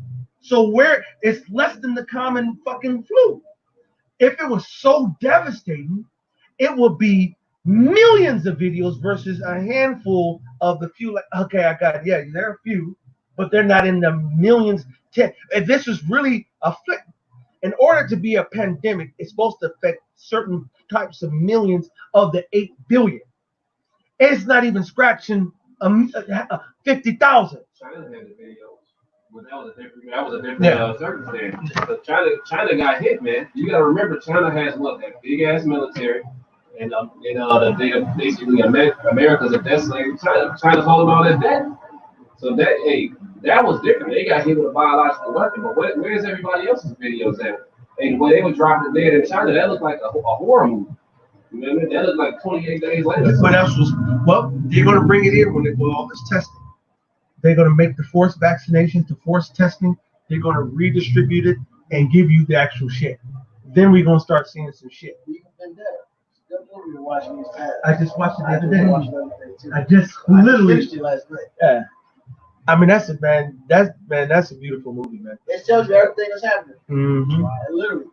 So where it's less than the common fucking flu. If it was so devastating, it would be millions of videos versus a handful of the few. Like, okay, I got it. Yeah, there are a few, but they're not in the millions. And this is really in order to be a pandemic, it's supposed to affect certain types of millions of the 8 billion. It's not even scratching 50,000. China had the videos. Well, that was a different circumstance. But China got hit, man. You got to remember, China has what, that big ass military, and basically America's a desolated China's all about that. So that was different. They got hit with a biological weapon, but where's everybody else's videos at? And when they were dropping dead in China, that looked like a horror movie. You know what I mean? That looked like 28 days later. What else was? Well, they're going to bring it in when they do all this testing. They're going to make the forced vaccinations, the forced testing. They're going to redistribute it and give you the actual shit. Then we're going to start seeing some shit. I just watched it the other day. I just literally. Yeah. I mean, that's a beautiful movie, man. It tells you everything that's happening. Mm-hmm. Literally.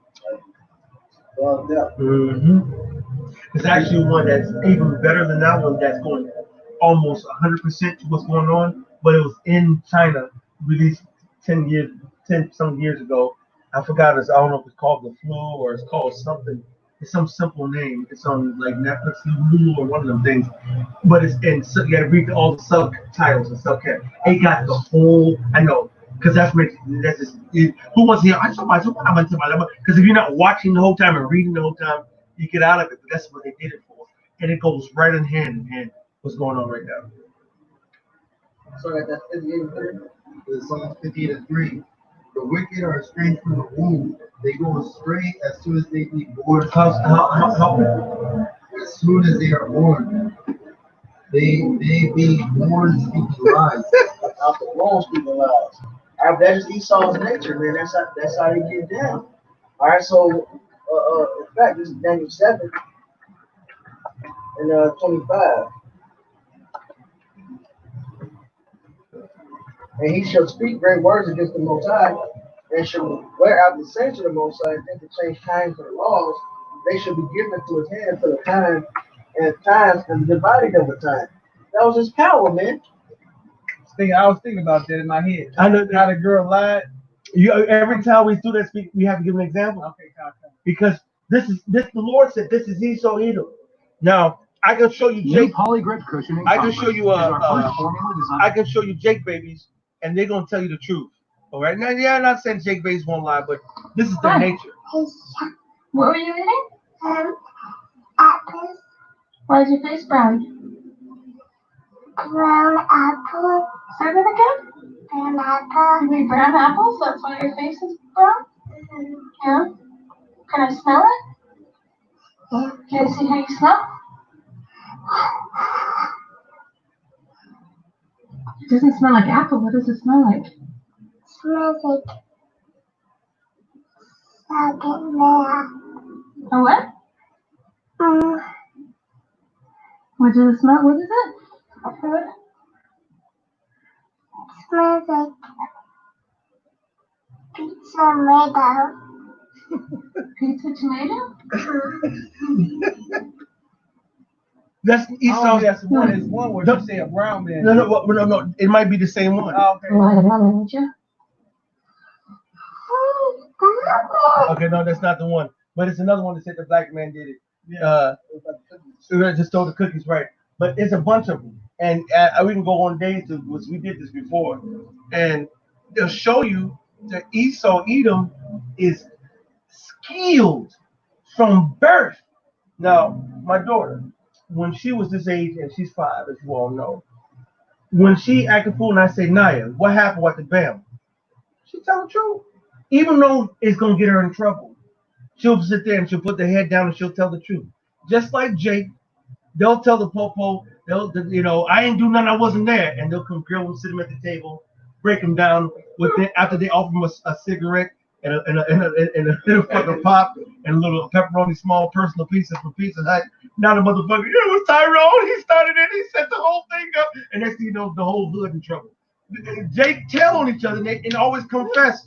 It's actually one that's even better than that one that's going almost 100% to what's going on, but it was in China, released 10 some years ago. I forgot I don't know if it's called The Flu or it's called something. It's some simple name. It's on like Netflix, Hulu, or one of them things. But it's in. So you got to read all the subtitles and stuff. It got the whole. I know, because that's just. Who wants to hear? Because if you're not watching the whole time and reading the whole time, you get out of it. But that's what they did it for, and it goes right in hand what's going on right now. So that's 58-3. The Psalm 58-3. The wicked are estranged from the womb. They go astray as soon as they be born. How? As soon as they are born, they be born speaking lies. Out the womb speaking lies. That's just Esau's nature, man. That's how they get down. All right. So, in fact, this is Daniel 7 and 25. And he shall speak great words against the Most High, and shall wear out the saints of the Most High, and think to change times and laws. They shall be given to his hand for the time and times and divided over time. That was his power, man. I was thinking about that in my head. I know how the girl lied. Every time we do that speak, we have to give an example. Okay, because the Lord said this is Esau Edom. Now I can show you Jake Polygrip cushioning. I can show you I can show you Jake babies, and they're gonna tell you the truth. All right. Now, yeah, I'm not saying Jake babies won't lie, but this is their nature. What were you eating? Apples. Why is your face brown? Brown apple. Say that again? Brown apple. You eat brown apples? That's why your face is brown? Mm-hmm. Yeah. Can I smell it? Yeah. Can I see how you smell? It doesn't smell like apple. What does it smell like? Smells like Sagamea. A what? What does it smell? What is it? Smells like pizza tomato. Pizza tomato? That's I don't Esau. think that's the one. It's one where you say a brown man. No. It might be the same one. Oh, okay. Okay, no, that's not the one. But it's another one that said the black man did it. Yeah. Just stole the cookies, right? But it's a bunch of them, and we can go on days to which we did this before, and they'll show you that Esau Edom is skilled from birth. Now, my daughter, when she was this age, and she's 5, as you all know, when she acted fool, and I say, Naya, what happened with the bam? She tell the truth, even though it's gonna get her in trouble. She'll sit there and she'll put the head down and she'll tell the truth. Just like Jake, they'll tell the popo, I ain't do nothing, I wasn't there, and they'll come grill him, sit him at the table, break him down after they offer him a cigarette and a little fucking pop and a little pepperoni small personal pizza from Pizza Hut. Now the motherfucker, it was Tyrone, he started it, he set the whole thing up, and next thing you know, the whole hood in trouble. Jake tell on each other and always confess.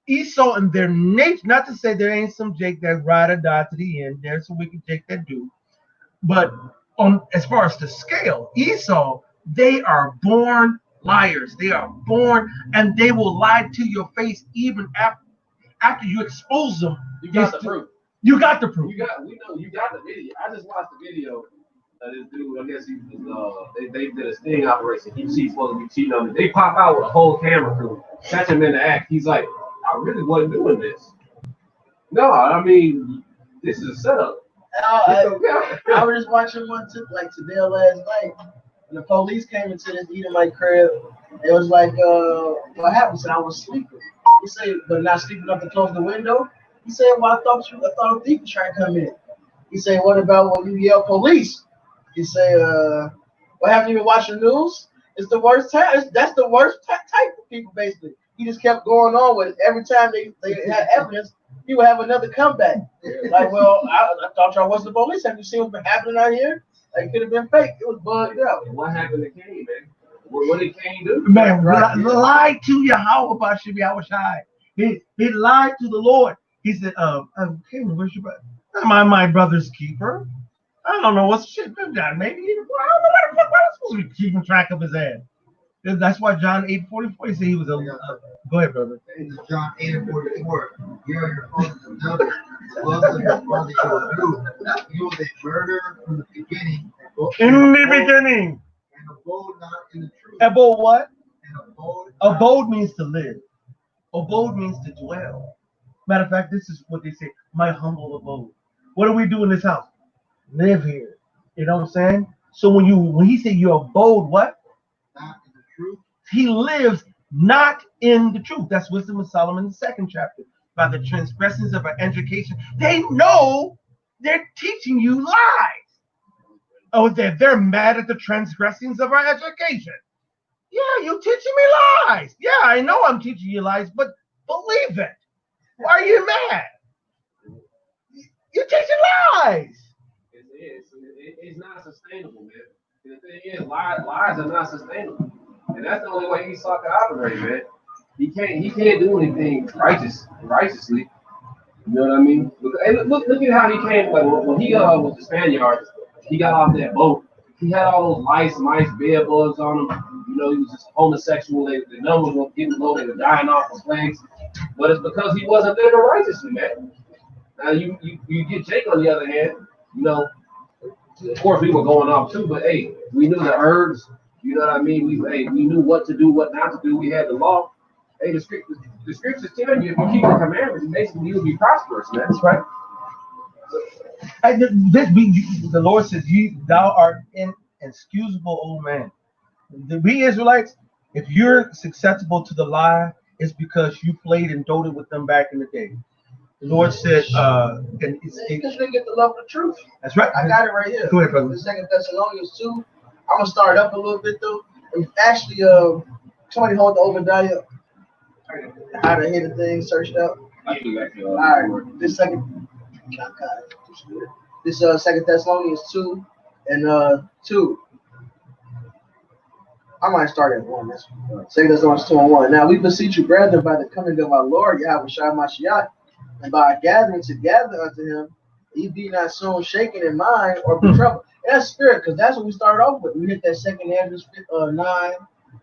Esau and their nature, not to say there ain't some Jake that ride or die to the end, there's some wicked Jake that do, but as far as the scale, Esau, they are born liars. They are born, and they will lie to your face even after you expose them. You got the proof. You got the proof. We know you got the video. I just watched the video of this dude. I guess he was they did a sting operation. He's supposed to be cheating on me. They pop out with a whole camera crew, catch him in the act. He's like, I really wasn't doing this. No, I mean, this is a setup. I was just watching one like today or last night, and the police came into this Edomite crib. It was like, what happened? He said I was sleeping. He said, but not sleeping enough to close the window. He said, well, I thought a thief was trying to come in. He said, what about when you yell police? He said, well, haven't you been watching the news? It's the worst time. That's the worst type of people, basically. He just kept going on with it. Every time they had evidence, he would have another comeback. Like, well, I thought y'all wasn't the police. Have you seen what's been happening out here? Like, it could have been fake. It was bugged out. And what happened to Cain, man? What did Cain do? Man, lied to Yahweh Shai. He lied to the Lord. He said, Cain, where's your brother? Am I my brother's keeper? I don't know what's shit been done. Maybe I don't know where the fuck I was supposed to be keeping track of his ass. That's why John 8:44 he said he was a. Go ahead, brother. It's John 8:44. You are your father's another. Love of your father you will do. You was a murderer from the beginning. In the beginning. And abode not in the truth. Abode what? And abode means to live. Abode means to dwell. Matter of fact, this is what they say, my humble abode. What do we do in this house? Live here. You know what I'm saying? So when he said you abode what? Not in the truth. He lives not in the truth. That's Wisdom of Solomon, the 2nd chapter. By the transgressions of our education, they know they're teaching you lies. Oh, they're mad at the transgressions of our education. Yeah, you're teaching me lies. Yeah, I know I'm teaching you lies, but believe it. Why are you mad? You're teaching lies. It's not sustainable, man. The thing is, lies are not sustainable, and that's the only way Esau can operate, man. He can't do anything righteously. You know what I mean? Look at how he came. Like when he was the Spaniards, he got off that boat. He had all those mice, bed bugs on him. You know, he was just homosexual. The numbers were getting low. They were dying off of plagues. But it's because he wasn't living righteously, man. Now you get Jake on the other hand. You know, of course we were going off too, but hey, we knew the herbs. You know what I mean? We knew what to do, what not to do. We had the law. Hey, the scriptures tell you if you keep the commandments, basically you'll be prosperous, man. That's right. The Lord says, thou art an inexcusable old man. We Israelites, if you're susceptible to the lie, it's because you played and doted with them back in the day. The Lord said, because they get the love of the truth. That's right. I got it right here. Go ahead, brother. The 2 Thessalonians 2. I'm gonna start up a little bit though. And actually, somebody hold the Obadiah. How to hit the thing searched up. All right. This 2 Thessalonians 2 and 2. I might start at 1. That's 2 Thessalonians 2 and 1. Now we beseech you, brethren, by the coming of our Lord Yahweh Shai Mashiach, and by our gathering together unto him, Ye be not soon shaken in mind or be troubled. That's spirit, because that's what we started off with. We hit that 2 Ezra 9,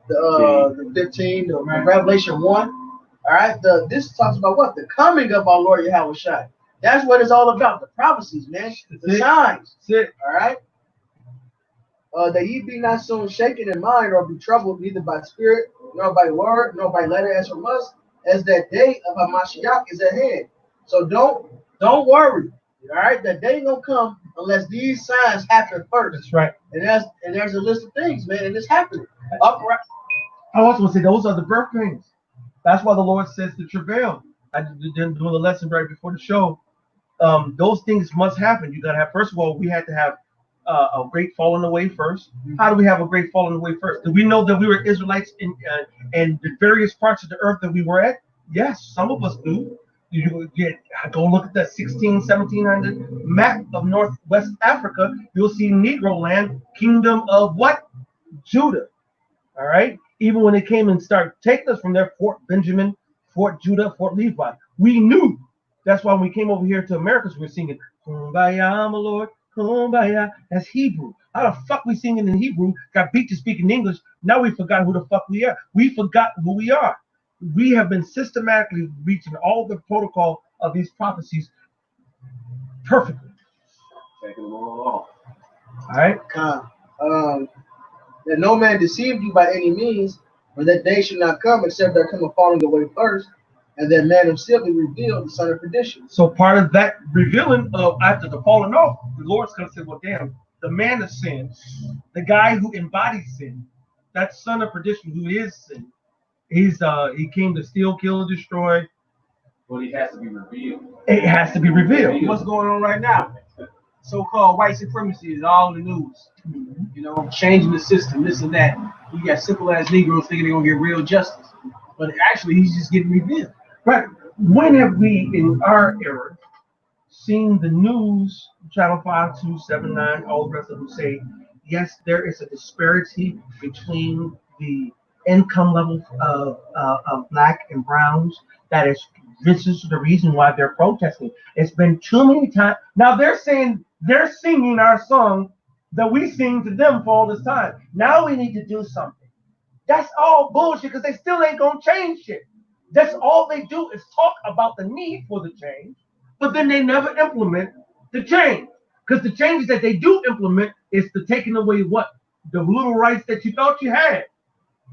the 15, the Revelation 1. All right, this talks about what? The coming of our Lord Yahweh Shai. That's what it's all about. The prophecies, man. The signs. All right. That ye be not soon shaken in mind or be troubled neither by spirit, nor by word, nor by letter as from us, as that day of Hamashiach is at hand. So don't worry. All right, that day ain't gonna come unless these signs happen first. That's right. And there's a list of things, man, and it's happening. Upright. I also want to say those are the birth pains. That's why the Lord says to travail. I didn't do the lesson right before the show. Those things must happen. You gotta have. First of all, we had to have a great falling away first. How do we have a great falling away first? Do we know that we were Israelites in the various parts of the earth that we were at? Yes, some of us do. You go look at that 1700 map of Northwest Africa. You'll see Negro land, kingdom of what? Judah. All right. Even when they came and started taking us from there, Fort Benjamin, Fort Judah, Fort Levi, we knew. That's why when we came over here to Americas, we were singing Kumbaya, my Lord, Kumbaya. That's Hebrew. How the fuck we singing in Hebrew? Got beat to speak in English. Now we forgot who the fuck we are. We forgot who we are. We have been systematically reaching all the protocol of these prophecies perfectly. Taking them all off. All right. That no man deceive you by any means, for that day should not come except there come a falling away first, and that man himself be revealed, the son of perdition. So part of that revealing of after the falling off, the Lord's gonna say, well, damn, the man of sin, the guy who embodies sin, that son of perdition who is sin, he came to steal, kill, and destroy. But he has to be revealed. It has to be revealed. What's going on right now? So-called white supremacy is all in the news. You know, changing the system, this and that. You got simple ass Negroes thinking they're gonna get real justice, but actually he's just getting revealed. Right. When have we, in our era, seen the news, Channel 5, 2, 7, 9, all the rest of them say, yes, there is a disparity between the income level of black and browns. This is the reason why they're protesting. It's been too many times. Now they're saying they're singing our song that we sing to them for all this time. Now we need to do something. That's all bullshit because they still ain't gonna change shit. That's all they do is talk about the need for the change, but then they never implement the change. Because the changes that they do implement is the taking away what? The little rights that you thought you had.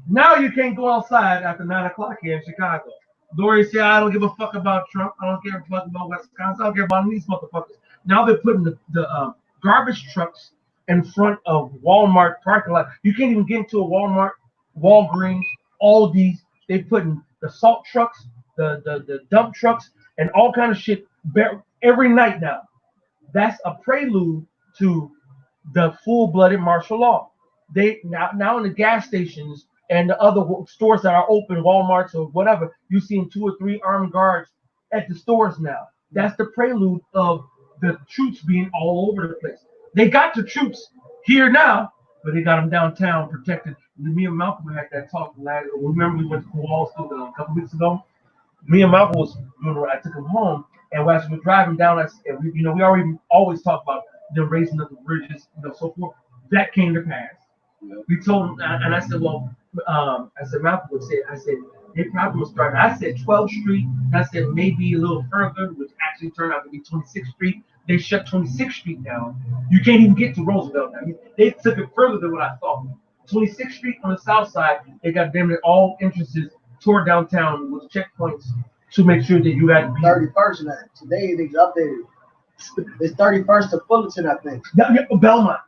Now you can't go outside after 9 o'clock here in Chicago. Lori said, I don't give a fuck about Trump. I don't care a fuck about Wisconsin. I don't care about these motherfuckers. Now they're putting the garbage trucks in front of Walmart parking lot. You can't even get into a Walmart, Walgreens, Aldi's. They're putting the salt trucks, the dump trucks, and all kind of shit every night now. That's a prelude to the full-blooded martial law. They now in the gas stations and the other stores that are open, Walmarts or whatever, you're seeing 2 or 3 armed guards at the stores now. That's the prelude of the troops being all over the place. They got the troops here now, but they got them downtown protected. Me and Malcolm had that talk. Remember we went to Wall Street a couple weeks ago? Me and Malcolm was doing I took him home, and as we were driving down, we already always talk about the raising of the bridges, so forth. That came to pass. We told him, and I said, well, I said, Malcolm would say, I said, they probably will start. I said 12th Street. I said maybe a little further, which actually turned out to be 26th Street. They shut 26th Street down. You can't even get to Roosevelt now. They took it further than what I thought. 26th Street on the south side, they got damn near all entrances toward downtown with checkpoints to make sure that you had 31st now. Today they updated. It's 31st to Fullerton, I think. Yeah, Belmont.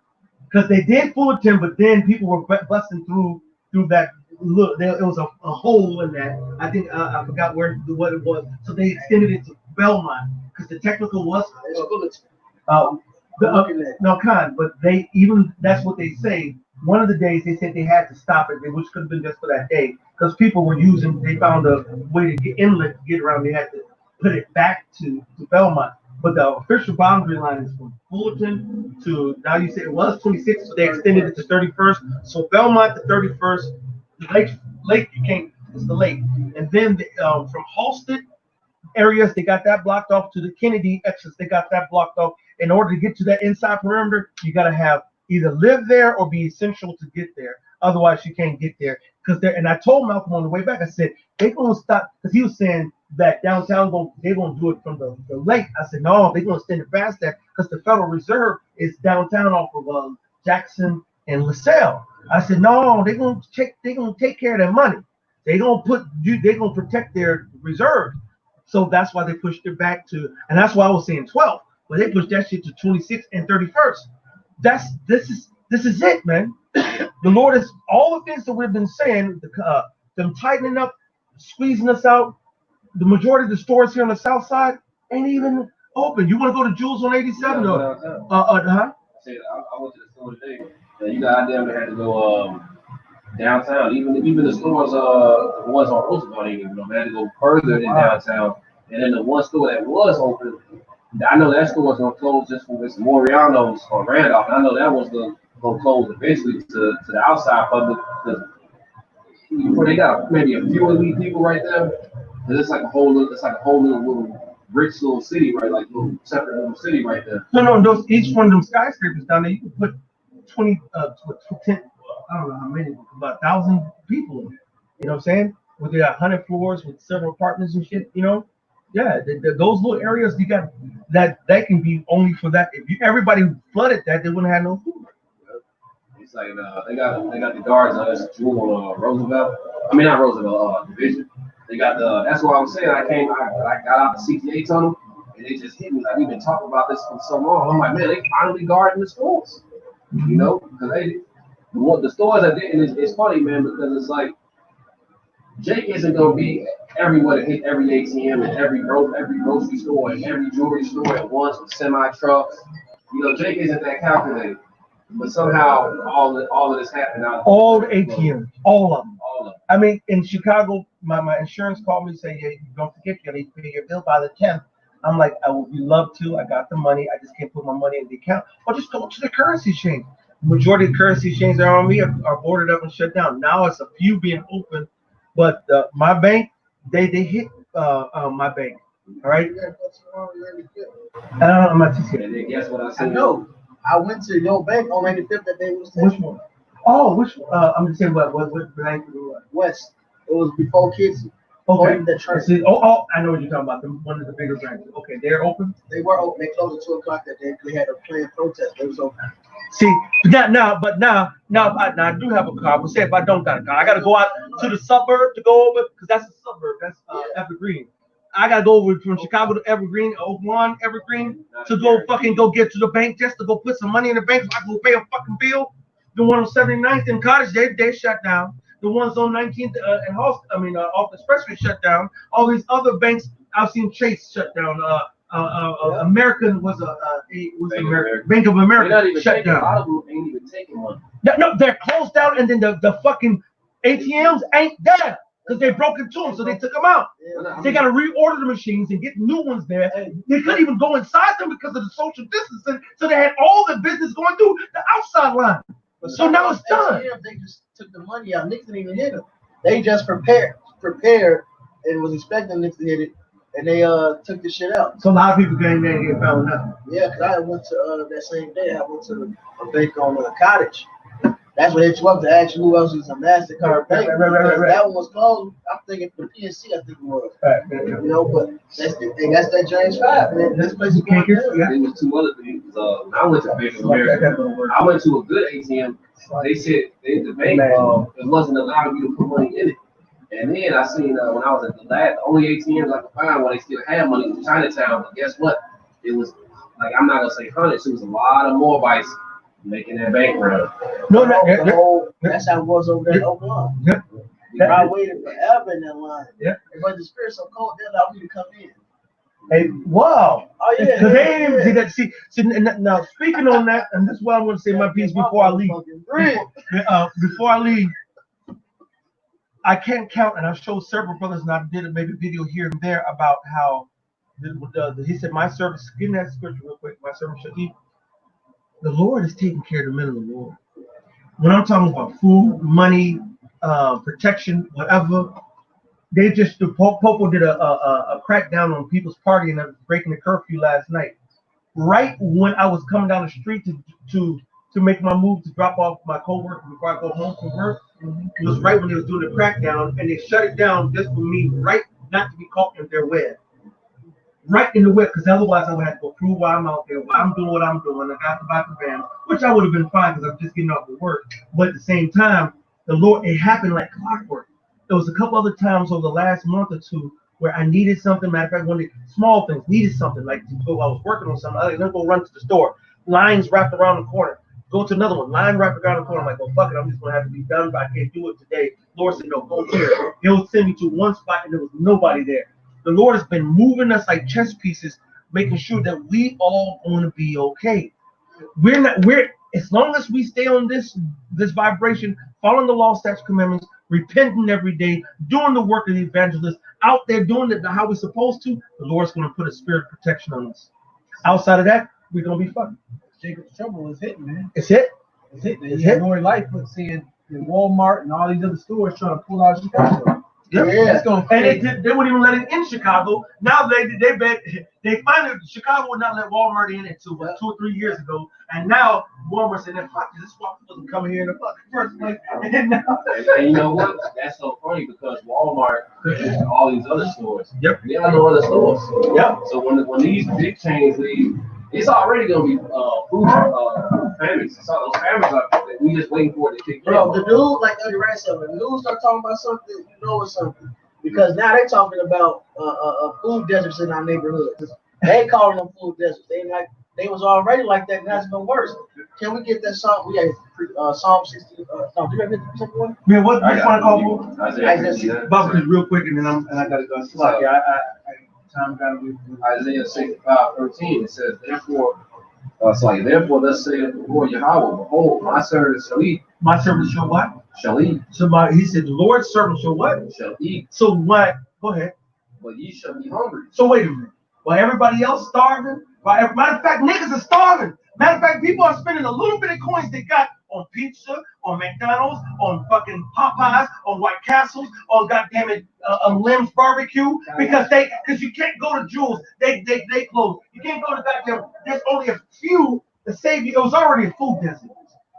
Because they did Fullerton, but then people were busting through that. Look, it was a hole in that. I think I forgot what it was. So they extended it to Belmont because the technical was Fullerton. But that's what they say. One of the days they said they had to stop it, which could have been just for that day, because people were they found a way to get inlet to get around. They had to put it back to Belmont. But the official boundary line is from Fullerton to, now you said it was 26th, so they extended it to 31st. So Belmont to 31st, Lake you can't, it's the lake. And then from Halsted areas, they got that blocked off. To the Kennedy exits, they got that blocked off. In order to get to that inside perimeter, you got to have either live there or be essential to get there. Otherwise, you can't get there. And I told Malcolm on the way back, I said, they're going to stop, because he was saying that downtown, they're going to do it from the lake. I said, no, they're going to extend it past that, because the Federal Reserve is downtown off of Jackson and LaSalle. I said, no, they're going to take care of their money. They're going to protect their reserve. So that's why they pushed it back to, and that's why I was saying 12, but they pushed that shit to 26th and 31st. This is it, man. The Lord is all the things that we've been saying, them tightening up, squeezing us out. The majority of the stores here on the south side ain't even open. You want to go to Jules on 87? I went to the store today. You goddamn had to go downtown. Even the stores, the ones on Roosevelt, they had to go further than downtown. And then the one store that was open, I know that store was gonna close just for this Moriano's or Randolph. And I know that was gonna close eventually to the outside public, because they got maybe a few elite people right there. It's like a whole little rich little city, right? Like little separate little city right there. No, each one of them skyscrapers down there, you can put 10, I don't know how many, about 1,000 people in it. You know what I'm saying? With they got 100 floors with several apartments and shit, you know? Yeah, those little areas you got that can be only for that. If everybody flooded that, they wouldn't have no food. It's like they got the guards on this Jewel on Roosevelt. I mean not Roosevelt, Division. They got that's what I was saying. I got out the CTA tunnel and they just hit me like we've been talking about this for so long. I'm like, man, they finally guarding the stores. You know, because the stores that didn't. It's funny, man, because it's like Jake isn't gonna be everywhere to hit every ATM and every grocery store and every jewelry store at once with semi trucks. You know, Jake isn't that calculated. But somehow all of this happened out. All the ATMs, all of them. I mean, in Chicago, my insurance called me and said, "Yeah, don't forget you need to pay your bill by the 10th." I'm like, I would love to. I got the money. I just can't put my money in the account. Or just go to the currency exchange. The majority of the currency exchanges that are on me are boarded up and shut down. Now it's a few being open, but my bank, they hit my bank. All right. I'm not too scared. Guess what I said? No, I went to your bank on 95th that they was. Which one? Oh, which one? I'm just saying what bank? West. It was before kids. Okay. See, I know what you're talking about. One of the bigger branches. Okay, they're open. They were open. They closed at 2 o'clock that day. They had a planned protest. It was open. See, now I do have a car. But say if I don't got a car, I got to go out to the suburb to go over, because that's a suburb. That's Evergreen. I got to go over from Chicago to Evergreen, Oak Lawn, Evergreen, to go get to the bank just to go put some money in the bank so I can go pay a fucking bill. The one on 79th and Cottage, they shut down. The ones on 19th and off the Expressway shut down. All these other banks, I've seen Chase shut down. American was Bank of America shut down. A lot of them ain't even taking one. No, they're closed down, and then the fucking ATMs ain't there because they broke into them, so they took them out. They got to reorder the machines and get new ones there. They couldn't even go inside them because of the social distancing, so they had all the business going through the outside line. So now it's done. They just took the money out. Nixon didn't even hit them. They just prepared, and was expecting Nixon to hit it, and they took the shit out. So a lot of people came there and get found nothing. Yeah, because I went to that same day. I went to a bank on Cottage. That's what hit you up to ask you who else is a MasterCard bank. Right. That one was closed. I'm thinking the PNC, I think it was. Right. You know, but that's that James 5, man. This place is going good. There was 2 other things. I went to Bank of America. I went to a good ATM. They said the bank it wasn't allowing you to put money in it. And then I seen when I was at the only ATMs I could find where they still had money was Chinatown. But guess what? It was like, I'm not gonna say hundreds. It was a lot of Moabites making that bank run. That's how it was over there in Oklahoma. I waited forever in that line. Yeah. But the spirit's so cold, they allowed me to come in. Hey, wow. Oh yeah. Because they didn't even see that. See, now speaking on that, and this is why I want to say my piece before I leave. Before I leave, I can't count, and I've showed several brothers, and I did a maybe video here and there about how he said, "My service." Give me that scripture real quick. My servant shall eat. The Lord is taking care of the men of the Lord. When I'm talking about food, money, protection, whatever, They just the Popo did a crackdown on people's partying and breaking the curfew last night. Right when I was coming down the street to make my move to drop off my coworker before I go home from work, it was right when they was doing the crackdown, and they shut it down just for me, right, not to be caught in their web. Right in the web, because otherwise I would have to go prove why I'm out there, why I'm doing what I'm doing. I got to buy the van, which I would have been fine because I'm just getting off of work. But at the same time, the Lord, it happened like clockwork. There was a couple other times over the last month or two where I needed something. Matter of fact, one of the small things, needed something, like I was working on something. I go run to the store. Lines wrapped around the corner. Go to another one. Line wrapped around the corner. I'm like, well, fuck it. I'm just going to have to be done, but I can't do it today. Lord said, no, go here. He'll send me to one spot, and there was nobody there. The Lord has been moving us like chess pieces, making sure that we all going to be okay. We're as long as we stay on this vibration, following the law, statutes, commandments, repenting every day, doing the work of the evangelist, out there doing it how we're supposed to, the Lord's going to put a spirit of protection on us. Outside of that, we're going to be fucked. Jacob's trouble is hitting, man. It's hit. It's hitting. It's Lori Lightfoot seeing in Walmart and all these other stores trying to pull out of Chicago. Yep. Yeah, it's going. And they wouldn't even let it in Chicago. Now they finally Chicago would not let Walmart in until 2 or 3 years ago, and now Walmart said, "Fuck this, Walmart wasn't coming here in the fucking first place." And now, and you know what? That's so funny because Walmart and all these other stores. Yep. They have no other stores. Yep. So when these big chains leave, it's already gonna be food families. So those families we just waiting for it to kick in. Bro, the dude, like the rest of it, the dude start talking about something, you know it's something. Because now they're talking about food deserts in our neighborhoods. They calling them food deserts. They was already like that, and that's been worse. Can we get that song? We got Psalm 60. Do you have the second one? Man, what you want to call me? Isaiah Bob, real quick, and then I gotta go. Slide. Yeah, time got to be. Isaiah 65:13. It says, therefore, thus saith the Lord Yahweh, behold, my servant shall eat. My servant shall what? Shall eat. So he said, the Lord's servant shall what? Shall eat. So what? Go ahead. But ye shall be hungry. So wait a minute. While everybody else starving, matter of fact, niggas are starving. Matter of fact, people are spending a little bit of coins they got on pizza, on McDonald's, on fucking Popeyes, on White Castles, on goddamn it, Lim's Barbecue, because you can't go to Jewel's. They close. You can't go to goddamn. There's only a few to save you. It was already a food desert.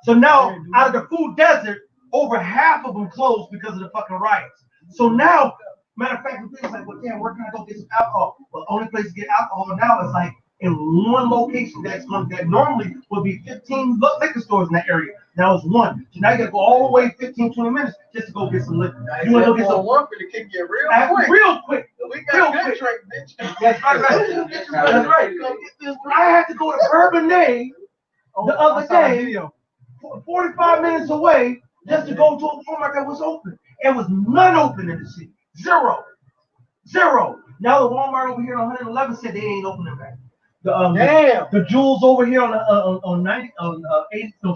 So now, out of the food desert, over half of them closed because of the fucking riots. So now, matter of fact, it's like, well, damn, where can I go get some alcohol? Well, the only place to get alcohol now is like in one location that normally would be 15 liquor stores in that area. Now it's one. So now you gotta go all the way 15, 20 minutes just to go get some liquor. You wanna go get some one for the kick you real quick. We got good drink, bitch. That's right. That's right. I had to go to Bourbonnais the other day, 45 minutes away, just to go to a Walmart that was open. It was none open in the city. Zero. Now the Walmart over here on 111 said they ain't opening back. The Jewels over here on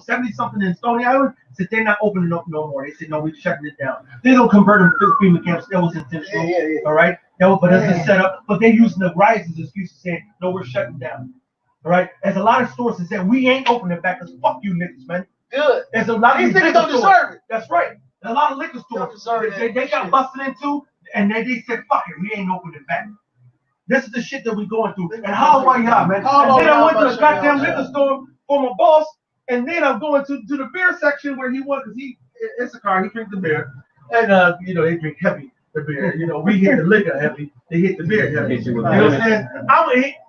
70 something in Stony Island said they're not opening up no more. They said no, we're shutting it down. They don't convert them to FEMA camps. That was intentional. Yeah. All right. But that's a setup. But they're using the riots as an excuse to saying no, we're shutting down. All right. There's a lot of stores that said we ain't opening back because fuck you niggas, man. Good. There's a lot of these niggas don't deserve it. That's right. There's a lot of liquor stores they got busted into, and they said fuck it, we ain't opening back. This is the shit that we're going through. And how am I y'all, man? And then I went to the goddamn liquor store for my boss, and then I'm going to the beer section where he wants, because it's a car, he drinks the beer. And they drink heavy, the beer. We hit the liquor heavy, they hit the beer heavy. You know what I'm saying?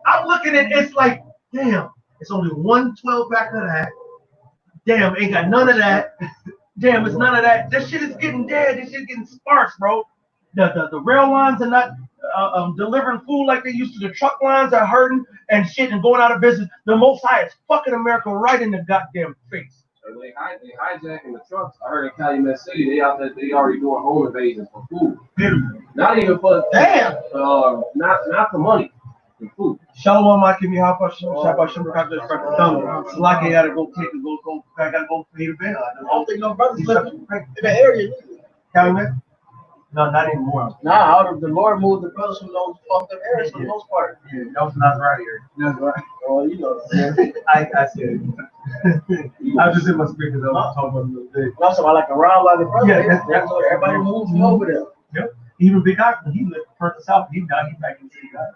I'm looking at it's like, damn, it's only 1 12-pack of that. Damn, ain't got none of that. Damn, it's none of that. This shit is getting dead. This shit is getting sparse, bro. The rail lines are not delivering food like they used to. The truck lines are hurting and shit and going out of business. The Most High is fucking America right in the goddamn face. They hijacking the trucks. I heard in Calumet City, they already doing home invasions for food. Not even for not for money. For food. Shalom, I can be half a Shabbat Shabbat. Slaki gotta go take it. I gotta go pay the bill. I don't think no brothers live in that area. Calumet? No, not anymore. Nah, out of the Lord moved the brothers from those fucked up areas for the most part. Yeah, that was not right here. That's right. Oh, you know. I said it. I was just in my speakers. I was talking about the other day. I'm talking about like around like the brothers. Yeah, that's where everybody moves from over there. Yep. Even Big Hawk, when he left Perkins South, he died. He back in City God.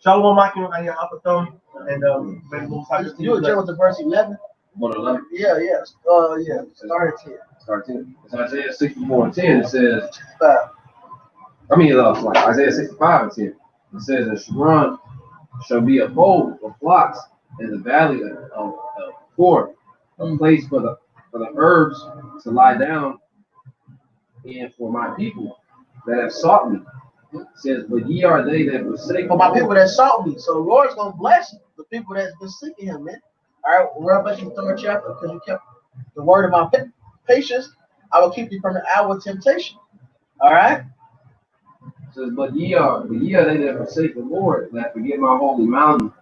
Shalom, Mike, I hear Alpha Thumb, and You were with the verse 11. 111. Yeah. Start at 10. Start 10. It's Isaiah 64:10. It says, like Isaiah 65:10. It says, and Sharon shall be a fold for flocks in the valley of Core, a place for the herbs to lie down, and for my people that have sought me. It says, but ye are they that forsake. For my people that sought me. So the Lord's gonna bless the people that's been seeking Him, man. All right, Revelation 3rd chapter, because you kept the word of my patience, I will keep you from the hour of temptation. All right. It says, but ye are they that forsake the Lord, that forget my holy mountain,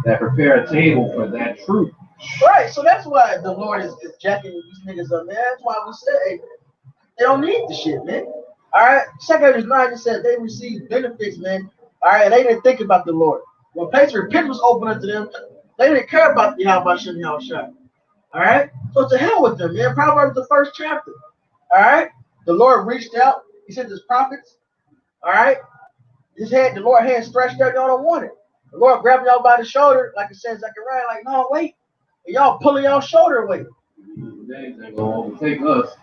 that prepare a table for that truth. Right, so that's why the Lord is jacking these niggas up, man. That's why we say they don't need the shit, man. All right, 2 Corinthians 9 just said they received benefits, man. All right, and they didn't think about the Lord. When repentance was open unto them, they didn't care about the Yahweh Shem Yahushua. All right, so to hell with them, man. Proverbs the 1st chapter. All right, the Lord reached out. He sent His prophets. All right, the Lord hand stretched out. Y'all don't want it. The Lord grabbed y'all by the shoulder, like it says Zechariah. Like, no, wait. And y'all pulling y'all shoulder away. They ain't gonna overtake us.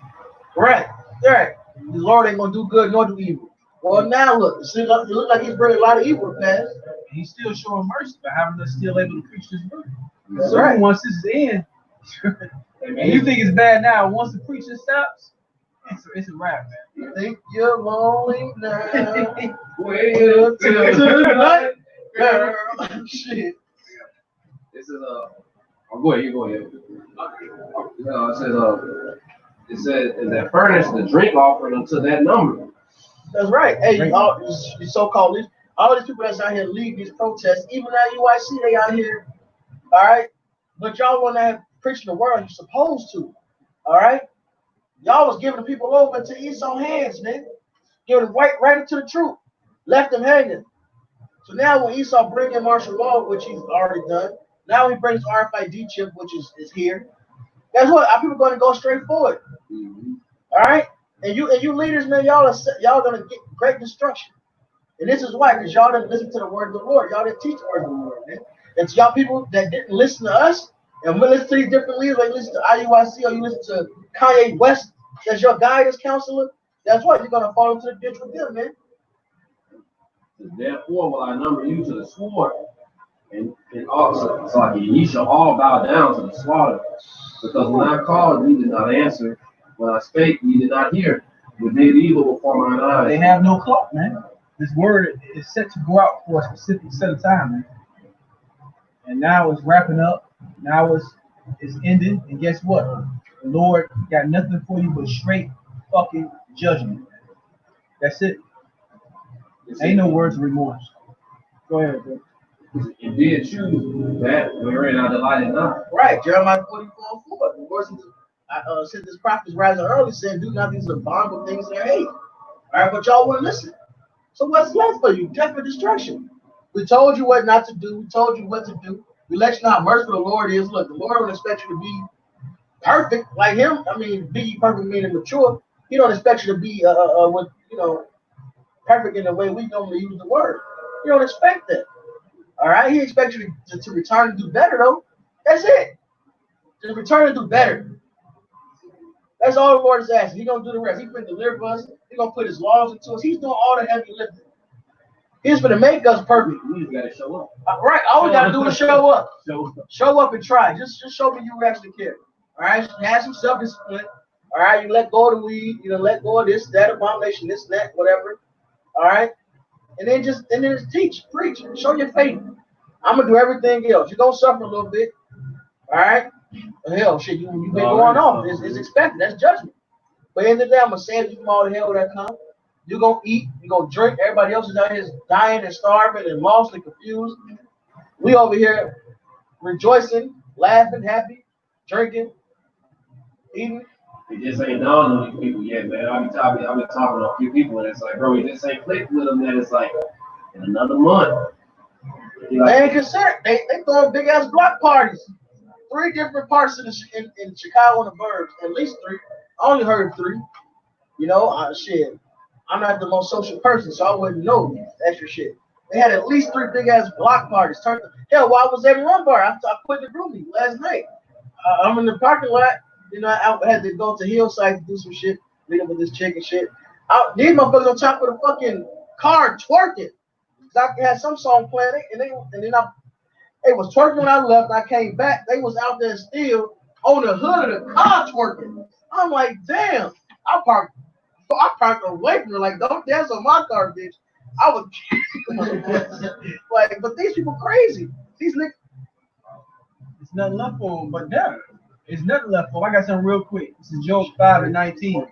Right. The Lord ain't gonna do good nor do evil. Well, now look, it looks like He's bringing a lot of evil to pass. He's still showing mercy by having us still able to preach His word. That's so right. Once this is in, and you think it's bad now, once the preaching stops, it's a wrap, man. You think you're lonely now? Wait till tonight, girl. Shit. This is go ahead. It says that furnish the drink offering unto that number. That's right. Hey, all these so-called all these people that's out here leading these protests, even at UIC, they out here. All right, but y'all want to have preaching the word you're supposed to. All right, y'all was giving the people over into Esau's hands, man. Giving them right into the truth, left them hanging. So now when Esau bring in martial law, which he's already done, now he brings RFID chip, which is here. Guess what? Our people going to go straight forward. All right, and you leaders, man, y'all gonna get great destruction. And this is why, because y'all didn't listen to the word of the Lord. Y'all didn't teach the word of the Lord, man. And to y'all people that didn't listen to us, and we listen to these different leaders, like you listen to IUIC or you listen to Kanye West, that's your guidance counselor, that's what you're gonna fall into the ditch with them, man. Therefore will I number you to the sword, and also so ye shall all bow down to the slaughter. Because when I called, ye did not answer. When I spake, ye did not hear. You did evil before mine eyes. They have no clock, man. This word is set to go out for a specific set of time, man. And now it's wrapping up. Now it's ending. And guess what? The Lord got nothing for you but straight fucking judgment. That's it. Ain't no words of remorse. Go ahead, bro. You did choose that wherein I delighted not. Right, Jeremiah 44:4. The Lord said this prophet is rising early, saying, do not these abominable things that I hate. All right, but y'all wouldn't listen. So what's left for you? Death and destruction. We told you what not to do. We told you what to do. We let you know how merciful the Lord is. Look, the Lord don't expect you to be perfect like Him. I mean, be perfect meaning mature. He don't expect you to be perfect in the way we normally use the word. He don't expect that. All right, He expects you to return and do better, though. That's it. To return and do better. That's all the Lord is asking. He's gonna do the rest. He's gonna deliver us. He's gonna put His laws into us. He's doing all the heavy lifting. He's gonna make us perfect. We just gotta show up. Right. All we gotta do is show up. Show up and try. Just show me you actually care. All right. You have some self-discipline. All right. You let go of the weed. You know, let go of this, that abomination, this, that, whatever. All right. And then just teach, preach, show your faith. I'm gonna do everything else. You're gonna suffer a little bit. All right. Hell, shit, you've been going off. It's expected. That's judgment. But in the end of the day, I'm gonna save you from all the hell that comes. You're gonna eat, you're gonna drink. Everybody else is out here dying and starving and lost and confused. We over here rejoicing, laughing, happy, drinking, eating. It just ain't dawned on these people yet, man. I've been talking to a few people, and it's like, bro, it just ain't clicked with them that it's like in another month. They ain't concerned. They throwing big ass block parties. 3 different parts in Chicago and the burbs, at least 3. I only heard 3. You know, shit. I'm not the most social person, so I wouldn't know extra shit. They had at least 3 big ass block parties. Hell, while I was at one bar, I put the roomie last night. I'm in the parking lot. You know, I had to go to Hillside to do some shit, meet up with this chick and shit. These motherfuckers on top of the fucking car twerking. Cause I had some song playing, and they was twerking when I left. I came back, they was out there still on the hood of the car twerking. I'm like, damn. I parked away from her, like, don't dance on my car, bitch. I was like, but these people crazy. These niggas. It's nothing left for them but death. It's nothing left for them. I got something real quick. This is Job 5:19.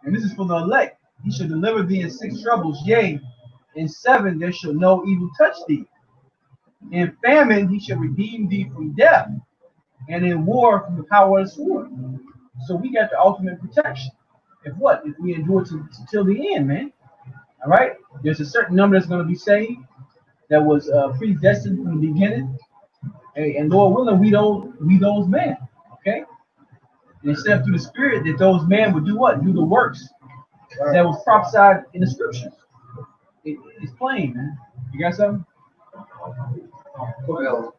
And this is for the elect. He shall deliver thee in 6 troubles. Yea, in 7 there shall no evil touch thee. In famine he shall redeem thee from death. And in war from the power of the sword. So we got the ultimate protection. If what? If we endure till the end, man. All right? There's a certain number that's going to be saved that was predestined from the beginning. And Lord willing, we those men. Okay? And it said through the Spirit that those men would do what? Do the works that was prophesied in the scriptures. It's plain, man. You got something? Well,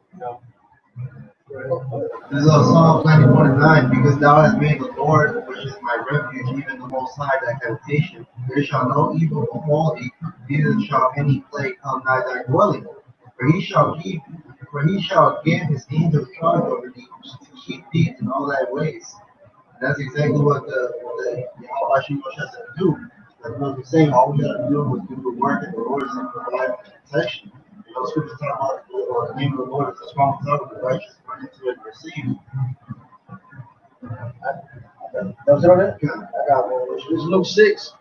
this is Psalm 91:9, because thou hast made the Lord, which is my refuge, even the Most High, thy habitation. There shall no evil befall thee, neither shall any plague come nigh thy dwelling. For he shall give his angels charge over thee, to keep thee in all thy ways. And that's exactly what the Yahweh has to do. Like what we're saying, all we got to do is do the work, and the Lord is going to provide protection. You know, scriptures talk about the name of the Lord is a strong tower, the righteous run into it and receive. That was it on that? I got one. It's Luke 6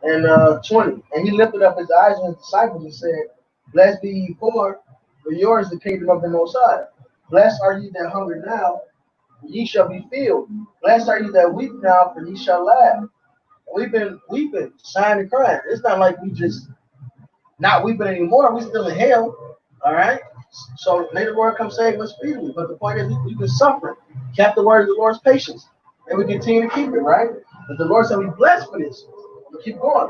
and 20. And he lifted up his eyes on his disciples and said, Blessed be ye poor, for yours is the kingdom of the Most High. Blessed are ye that hunger now, for ye shall be filled. Blessed are ye that weep now, for ye shall laugh. We've been weeping, sighing and crying. It's not like we just not weeping anymore. We still in hell. All right. So may the Lord come save us speedily. But the point is, we've been suffering, kept the word of the Lord's patience, and we continue to keep it, right? But the Lord said we blessed for this. We keep going.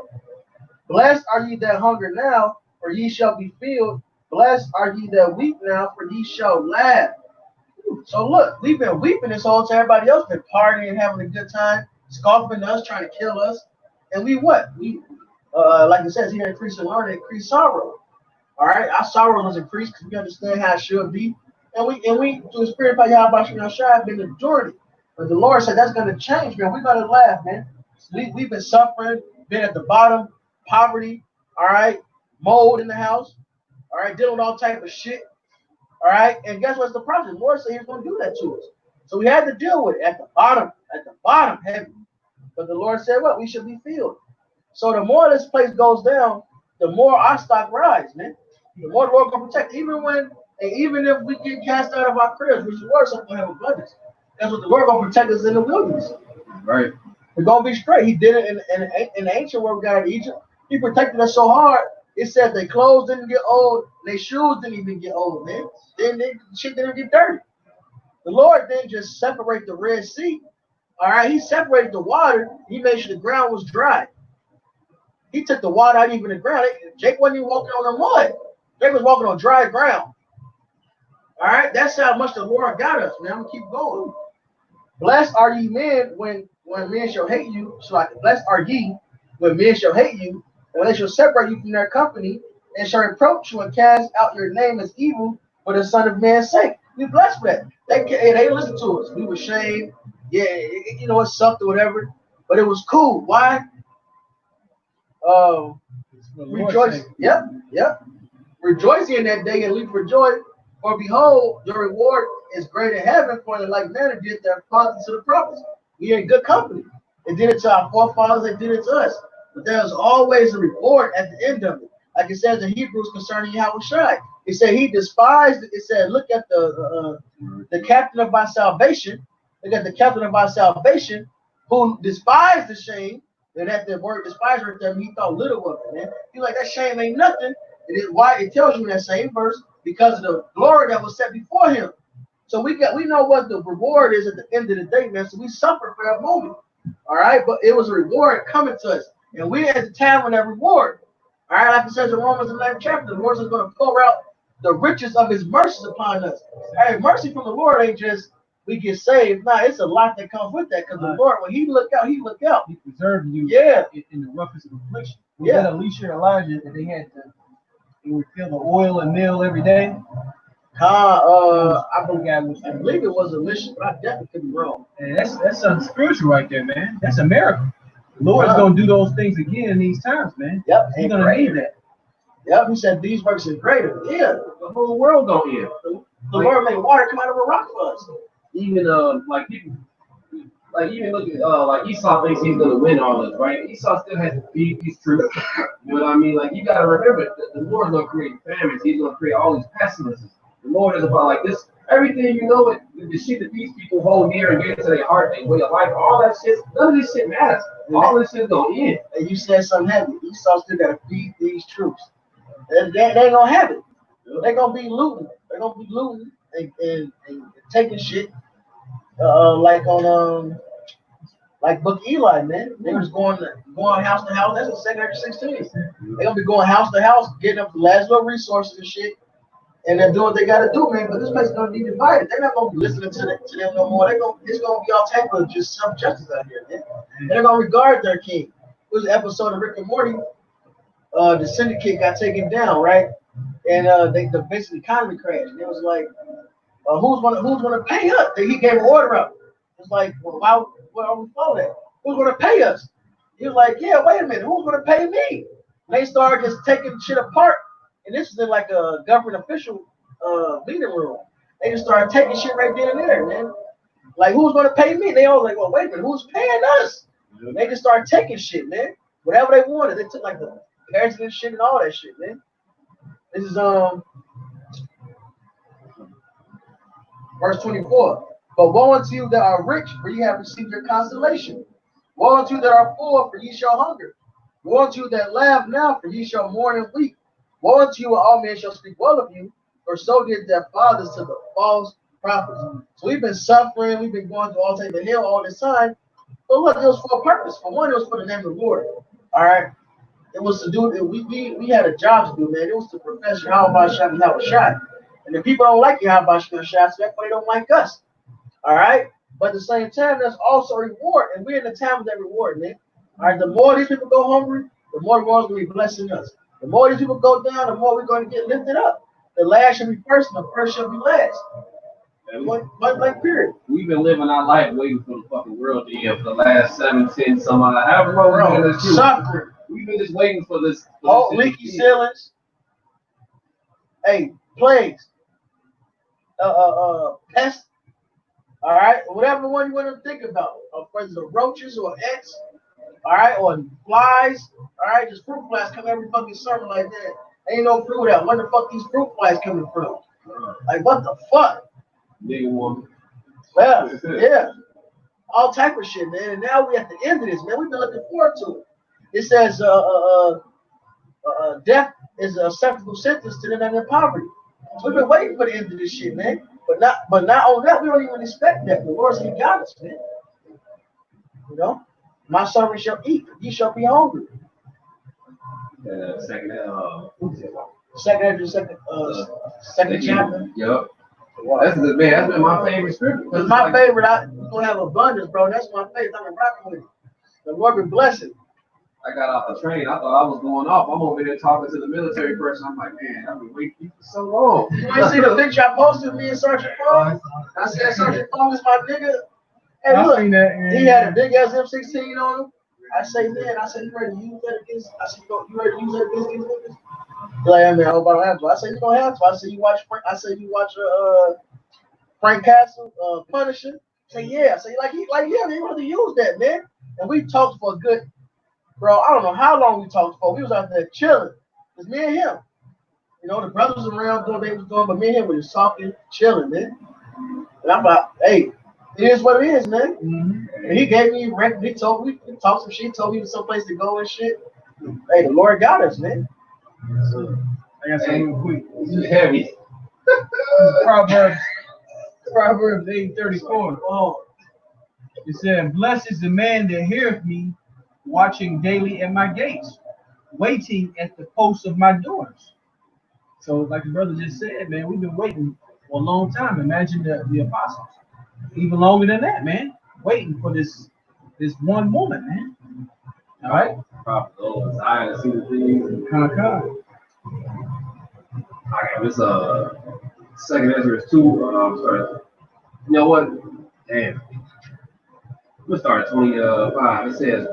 Blessed are ye that hunger now, for ye shall be filled. Blessed are ye that weep now, for ye shall laugh. So look, we've been weeping this whole time. Everybody else been partying, having a good time, scoffing at us, trying to kill us. And we what? We like it says here, increase in learning, increase sorrow. All right, our sorrow was increased because we understand how it should be. And we through the Spirit by Yahweh have been enduring it. But the Lord said that's gonna change, man. We're gonna laugh, man. We've been suffering, been at the bottom, poverty, all right, mold in the house, all right, dealing with all type of shit. All right, and guess what's the problem? The Lord said He's gonna do that to us. So we had to deal with it at the bottom heavy. But the Lord said what? We should be filled. So the more this place goes down, the more our stock rise, man. The more the Lord gonna protect. Even if we get cast out of our cribs, which is worse, we're gonna have abundance. That's what the Lord gonna protect us in the wilderness. Right. We're gonna be straight. He did it in the ancient world we got in Egypt. He protected us so hard. It said their clothes didn't get old, their shoes didn't even get old, man. Then shit didn't get dirty. The Lord didn't just separate the Red Sea. All right, He separated the water. He made sure the ground was dry. He took the water out even the ground. Jake wasn't even walking on the mud. Jake was walking on dry ground. All right, that's how much the Lord got us, man. I'm gonna keep going. Blessed are ye men when men shall hate you. So like, blessed are ye when men shall hate you, and when they shall separate you from their company, and shall reproach you and cast out your name as evil for the Son of Man's sake. We blessed for that. They listened to us. We were shamed. Yeah, it sucked or whatever, but it was cool. Why? Rejoice. Yep. Rejoice in that day and leap for joy. For behold, your reward is great in heaven, for in like manner did their fathers to the prophets. We are in good company. They did it to our forefathers, they did it to us. But there's always a reward at the end of it. Like it says in Hebrews concerning Yahweh Shai. It said he despised, it said, look at the captain of our salvation. Look at the captain of our salvation who despised the shame. And that the word despise right there, he thought little of it, man. He's like, that shame ain't nothing. It is why it tells you in that same verse, because of the glory that was set before him. So we know what the reward is at the end of the day, man. So we suffer for that moment. All right, but it was a reward coming to us. And we at the time of that reward. All right, like it says in Romans 11th chapter, the Lord is going to pour out the riches of his mercies upon us. Hey, mercy from the Lord ain't just we get saved. Nah, it's a lot that comes with that. Because the Lord, when he look out, he look out. He preserved you Yeah. in the roughest of affliction. Yeah. That Elisha and Elijah that they had to they would fill the oil and meal every day. I believe it was Elisha, but I definitely could be wrong. And that's something spiritual right there, man. That's a miracle. The Lord's gonna do those things again in these times, man. Yep. He's gonna need that. Yep, he said these works are greater. Yeah. The whole world gonna end. The Lord made water come out of a rock for us. Even like people, like even look at like Esau thinks he's gonna win all this, right? Esau still has to feed these troops. You know what I mean? Like you gotta remember that the Lord's gonna create famines. He's gonna create all these pestilences. The Lord is about like this. Everything you know, the shit that these people hold near and dear to their heart, their way of life, all that shit. None of this shit matters. All this shit gonna end. And you said something heavy. Esau still gotta feed these troops. They ain't gonna have it. They're gonna be looting. They're gonna be looting and taking shit. Like on like Book Eli, man. They was going house to house. That's in 2 16. They're gonna be going house to house, getting up the last little resources and shit. And they're doing what they gotta do, man. But this place is gonna be divided. They're not gonna be listening to them no more. It's gonna be all type of just self-justice out here, man. They're gonna regard their king. It was an episode of Rick and Morty. The syndicate got taken down, right? And the basic economy crashed. And it was like, who's gonna pay us? He gave an order up. It's like, well, why are we follow that? Who's gonna pay us? He was like, yeah, wait a minute, who's gonna pay me? And they started just taking shit apart. And this is in like a government official meeting room. They just started taking shit right then and there, man. Like, who's gonna pay me? They all like, well, wait a minute, who's paying us? And they just started taking shit, man. Whatever they wanted, they took like the president shit and all that shit, man. This is verse 24. But woe unto you that are rich, for ye have received your consolation. Woe unto you that are poor, for ye shall hunger. Woe unto you that laugh now, for ye shall mourn and weep. Woe unto you when all men shall speak well of you, for so did their fathers to the false prophets. So we've been suffering, we've been going through all types of hell all this time. But look, it was for a purpose. For one, it was for the name of the Lord. All right. It was to do. We had a job to do, man. It was to profess Yahweh Shem and Yahweh Shai. And the people don't like Yahweh Shem and Shai, so that's why they don't like us. All right. But at the same time, there's also a reward, and we're in the time of that reward, man. All right. The more these people go hungry, the more the Lord's going to be blessing us. The more these people go down, the more we're going to get lifted up. The last shall be first, and the first shall be last. Like period. We've been living our life waiting for the fucking world to end for the last 7, 10, some odd, however long we've been suffering. We've been just waiting for this. Leaky ceilings. Hey, plagues. Pests. All right, whatever one you want to think about. For instance, roaches or ants. All right, or flies. All right, just fruit flies come every fucking summer like that. Ain't no fruit out. Where the fuck these fruit flies coming from? Like, what the fuck? Nigga woman. Well, yeah. All type of shit, man. And now we at the end of this, man. We've been looking forward to it. It says death is a acceptable sentence to the man in poverty. So we've been waiting for the end of this shit, man. But not on that, we don't even expect that. The Lord's He got us, man. You know? My servant shall eat, ye shall be hungry. Second chapter. Yep. That's man. That's been my favorite scripture. It's my favorite. We're gonna have abundance, bro. That's my favorite. I'm rocking with it. The Lord be blessed. I got off the train. I thought I was going off. I'm over here talking to the military person. I'm like, man, I've been waiting for so long. You ain't see the picture I posted of me and Sergeant Paul? I said Sergeant Paul is my nigga. Hey, look, he had a big ass M16 on him. I say, man, you ready to use that against? I said, you ready to use that against these niggas? He's like, I mean, I hope I don't have to. I said, you don't have to. I said, you watch Frank Castle, Punisher. I say, yeah. I say, yeah, they really use that, man. And we talked for a good, bro, I don't know how long we talked for. We was out there chilling. It's me and him. You know, the brothers around doing what they was doing, but me and him were just talking, chilling, man. And I'm like, hey, it is what it is, man. Mm-hmm. And he gave me record. He told me, he talked some shit, told me someplace to go and shit. Hey, the Lord got us, man. So, I got something real quick. This is heavy. Proverbs 8:34. Oh, it said, "Blessed is the man that heareth me, watching daily at my gates, waiting at the posts of my doors. So, like the brother just said, man, we've been waiting for a long time. Imagine the apostles, even longer than that, man, waiting for this one woman, man. All right. Prophet Old Zion to see the things. Con. I got this second Ezra 2. Sorry. You know what? Damn. We'll start at 25. It says,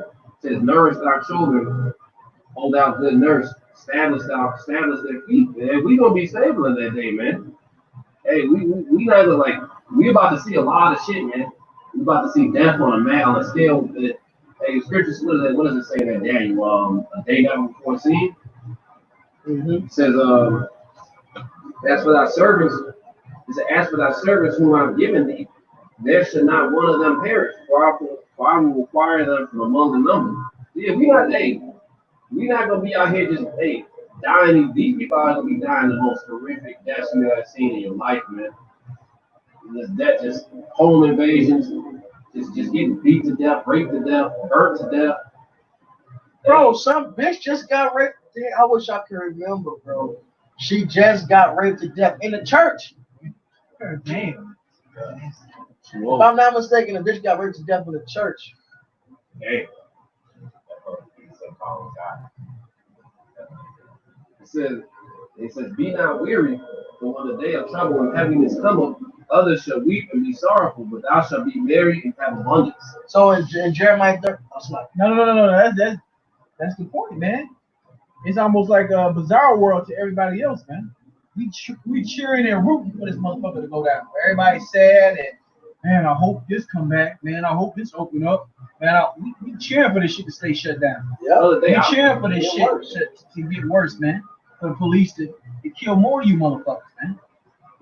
nourish our children, hold out good nurse, establish their feet, man. We gonna be stable in that day, man. Hey, we not gonna like we about to see a lot of shit, man. We about to see death on a scale that hey, scripture what does it say in that Daniel? A day never before seen. It says, as for thy servants, whom I've given thee, there should not one of them perish, for I will require them from among the number. Yeah, we not gonna be out here just dying these people are gonna be dying the most horrific deaths you ever seen in your life, man. Just home invasions, just getting beat to death, raped to death, burnt to death. Bro, some bitch just got raped. I wish I could remember, bro. She just got raped to death in the church. Damn. If I'm not mistaken, a bitch got raped to death in the church. Damn. It says, be not weary, for when the day of trouble and heaviness cometh, others shall weep and be sorrowful, but thou shalt be merry and have abundance. So in Jeremiah 30, No. That's the point, man. It's almost like a bizarre world to everybody else, man. We cheering and rooting for this motherfucker to go down. Everybody's sad and man, I hope this come back. Man, I hope this open up. Man, we cheering for this shit to stay shut down. Yeah, we cheering for this shit to get worse, man. For the police to kill more of you motherfuckers, man.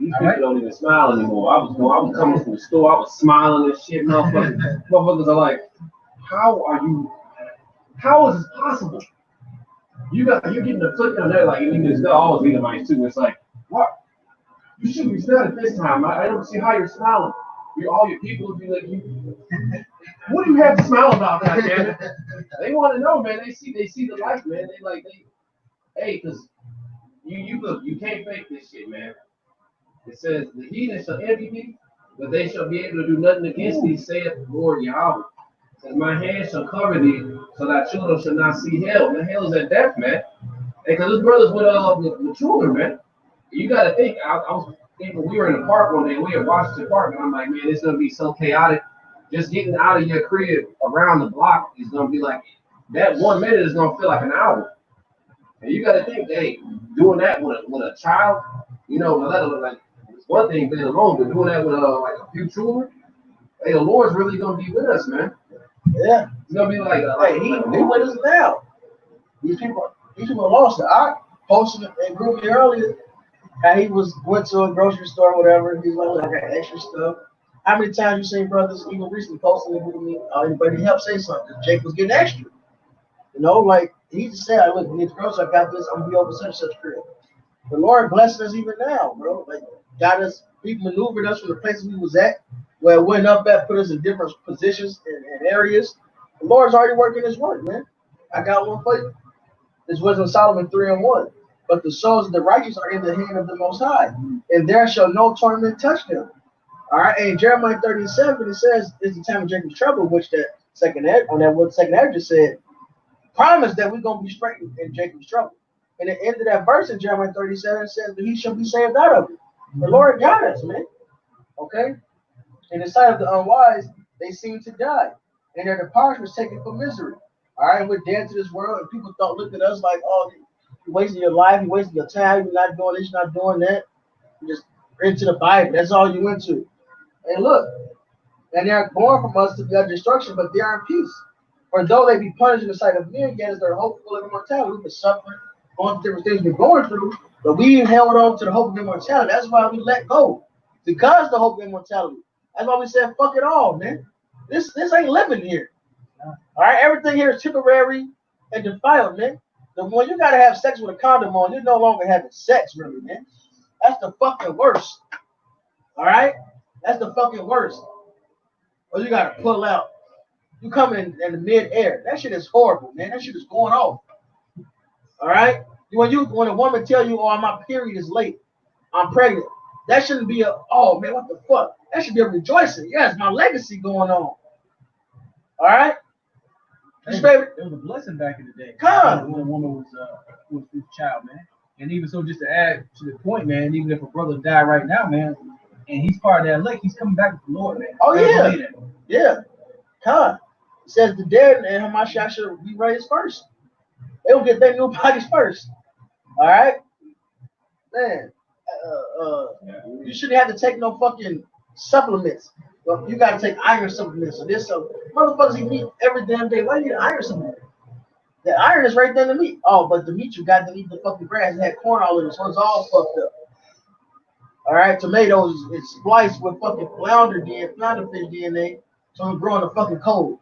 These people don't even smile anymore. I was coming from the store, I was smiling and shit. Motherfuckers are like, how is this possible? You're getting the click on there like they'll always be the mice too. It's like, what? You shouldn't be smiling this time. I don't see how you're smiling. All your people would be like, what do you have to smile about, goddammit? They want to know, man. They see the light, man. Because you can't fake this shit, man. It says the heathen shall envy thee, but they shall be able to do nothing against thee, saith the Lord Yahweh. It says, my hand shall cover thee, so thy children shall not see hell. The hell is that death, man. Because those brothers with children, man. You got to think. I was thinking we were in the park one day. We at Washington Park, and I'm like, man, it's gonna be so chaotic. Just getting out of your crib around the block is gonna be like that. 1 minute is gonna feel like an hour. And you got to think, hey, doing that with a child, like it's one thing being alone, but doing that with like a few children, hey, the Lord's really gonna be with us, man. Yeah, it's gonna be like he with us now. These people lost it. I posted in group here earlier. How he went to a grocery store or whatever. He's like, I got extra stuff. How many times you seen brothers even recently posting with me? Anybody help say something? Jake was getting extra. Like he just said, look, when it's grocery, I got this. I'm gonna be over such crib. The Lord blessed us even now, bro. Like got us, he maneuvered us from the places we was at, where it went up at, put us in different positions and areas. The Lord's already working his work, man. I got one for you. This wasn't Solomon 3:1. But the souls of the righteous are in the hand of the Most High, and there shall no torment touch them. All right, and Jeremiah 37, it says, "It's the time of Jacob's trouble," which that second Ezra just said, promise that we're gonna be straight in Jacob's trouble. And at the end of that verse in Jeremiah 37 says that he shall be saved out of it. The Lord got us, man. Okay, in the sight of the unwise, they seem to die, and their departure was taken for misery. All right, we're dead to this world, and people look at us like, oh, you're wasting your life, you're wasting your time, you're not doing this, you're not doing that. You just into the Bible. That's all you went to. And look, and they're going from us to their destruction, but they are in peace. For though they be punished in the sight of men, yet is their hopeful of immortality. We've been suffering, going through different things we've been going through, but we held on to the hope of immortality. That's why we let go. Because the hope of immortality. That's why we said, fuck it all, man. This ain't living here. All right, everything here is temporary and defiled, man. When you gotta have sex with a condom on, you're no longer having sex, really, man. That's the fucking worst. All right, that's the fucking worst. Or you gotta pull out. You come in the mid-air. That shit is horrible, man. That shit is going off. All right? When a woman tell you, oh, my period is late, I'm pregnant, that shouldn't be oh, man, what the fuck? That should be a rejoicing. Yes, my legacy going on. All right? It was a blessing back in the day. Come. When a woman was a child, man. And even so, just to add to the point, man, even if a brother died right now, man, and he's part of that lake, he's coming back with the Lord, man. Oh, yeah. Yeah. Come. It says the dead and Hamashiach should be raised first. They will get their new bodies first. All right? Man. You shouldn't have to take no fucking supplements. Well, you got to take iron supplements or this. So motherfuckers eat meat every damn day. Why do you need an iron supplement? The iron is right there in the meat. Oh, but the meat you got to eat the fucking grass. It had corn all in it, so it's all fucked up. All right, tomatoes is spliced with fucking flounder fish DNA, so it's growing a fucking cold.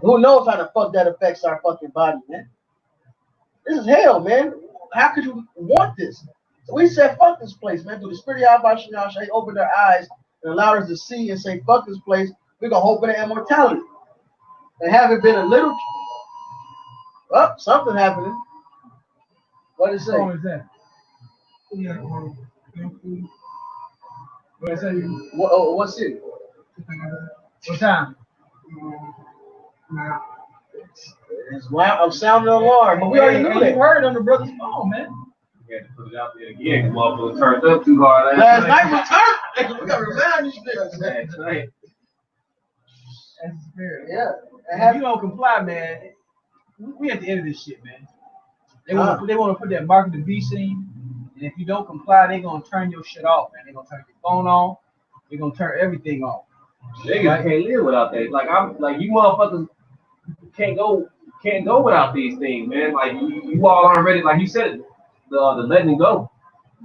Who knows how the fuck that affects our fucking body, man? This is hell, man. How could you want this? So we said, fuck this place, man. Through the Spirit of Yahweh, they opened their eyes and allowed us to see and say, fuck this place. We're going to hope in the immortality. And haven't been a little... Oh, something happening. What is it say? What is that? What is that? What's it? What time? It's loud. I'm sounding the alarm, but we already knew that. You heard on the brother's phone, man. We had to put it out there again. Motherfucker turned up too hard. Last night was turned. We got to remind these niggas. That's right. That's the spirit. Yeah. If you don't comply, man, we at the end of this shit, man. They want to put that mark in the beast scene, and if you don't comply, they're gonna turn your shit off, man. They're gonna turn your phone off. They're gonna turn everything off. Niggas can't live without that. Like you motherfuckers can't go without these things, man. Like you all aren't ready. Like you said, the letting go.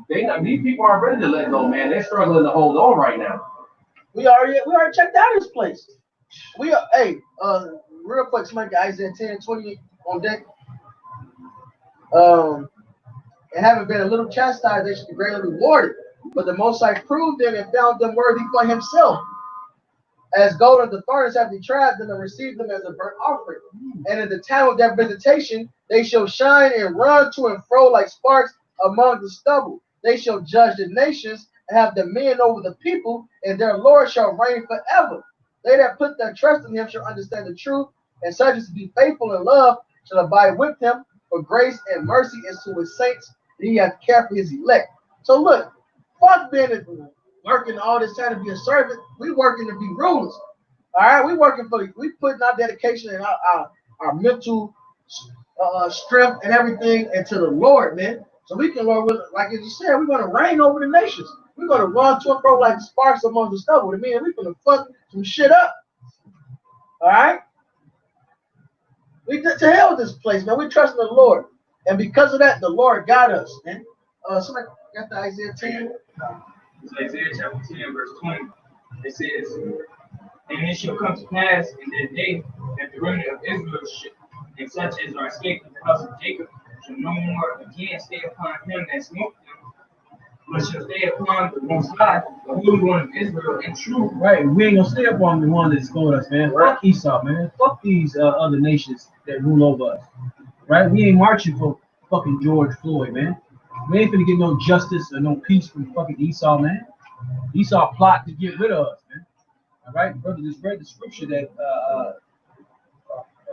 These people aren't ready to let go, man. They're struggling to hold on right now. We already checked out this place. Real quick, somebody got Isaiah 10:20 on deck. And having been a little chastised, they should be greatly rewarded. But the Most High proved them and found them worthy for himself. As gold of the furnace have they tried them and received them as a burnt offering. And in the time of their visitation, they shall shine and run to and fro like sparks among the stubble. They shall judge the nations and have dominion over the people, and their Lord shall reign forever. They that put their trust in him shall understand the truth, and such as to be faithful in love shall abide with him. For grace and mercy is to his saints, and he hath cared for his elect. So look, fuck being working all this time to be a servant. We working to be rulers. All right, we putting our dedication and our mental strength and everything into the Lord, man. So we can, like you said, we're gonna reign over the nations. We're gonna run to and fro like sparks among the stubble. I mean, we're gonna fuck some shit up. All right. We to hell with this place, man. We trust in the Lord, and because of that, the Lord got us, man. Somebody got the Isaiah 10. It's Isaiah chapter 10, verse 20. It says, "And it shall come to pass in that day that the remnant of Israel and such as are escaped of the house of Jacob shall no more again stay upon him that smote them, but shall stay upon the Most High, the Holy One of Israel, and true." Right, we ain't gonna stay up on the one that scored us, man. Right. Fuck Esau, man. Fuck these other nations that rule over us. Right? We ain't marching for fucking George Floyd, man. We ain't gonna get no justice or no peace from fucking Esau, man. Esau plot to get rid of us, man. All right, brother, just read the scripture that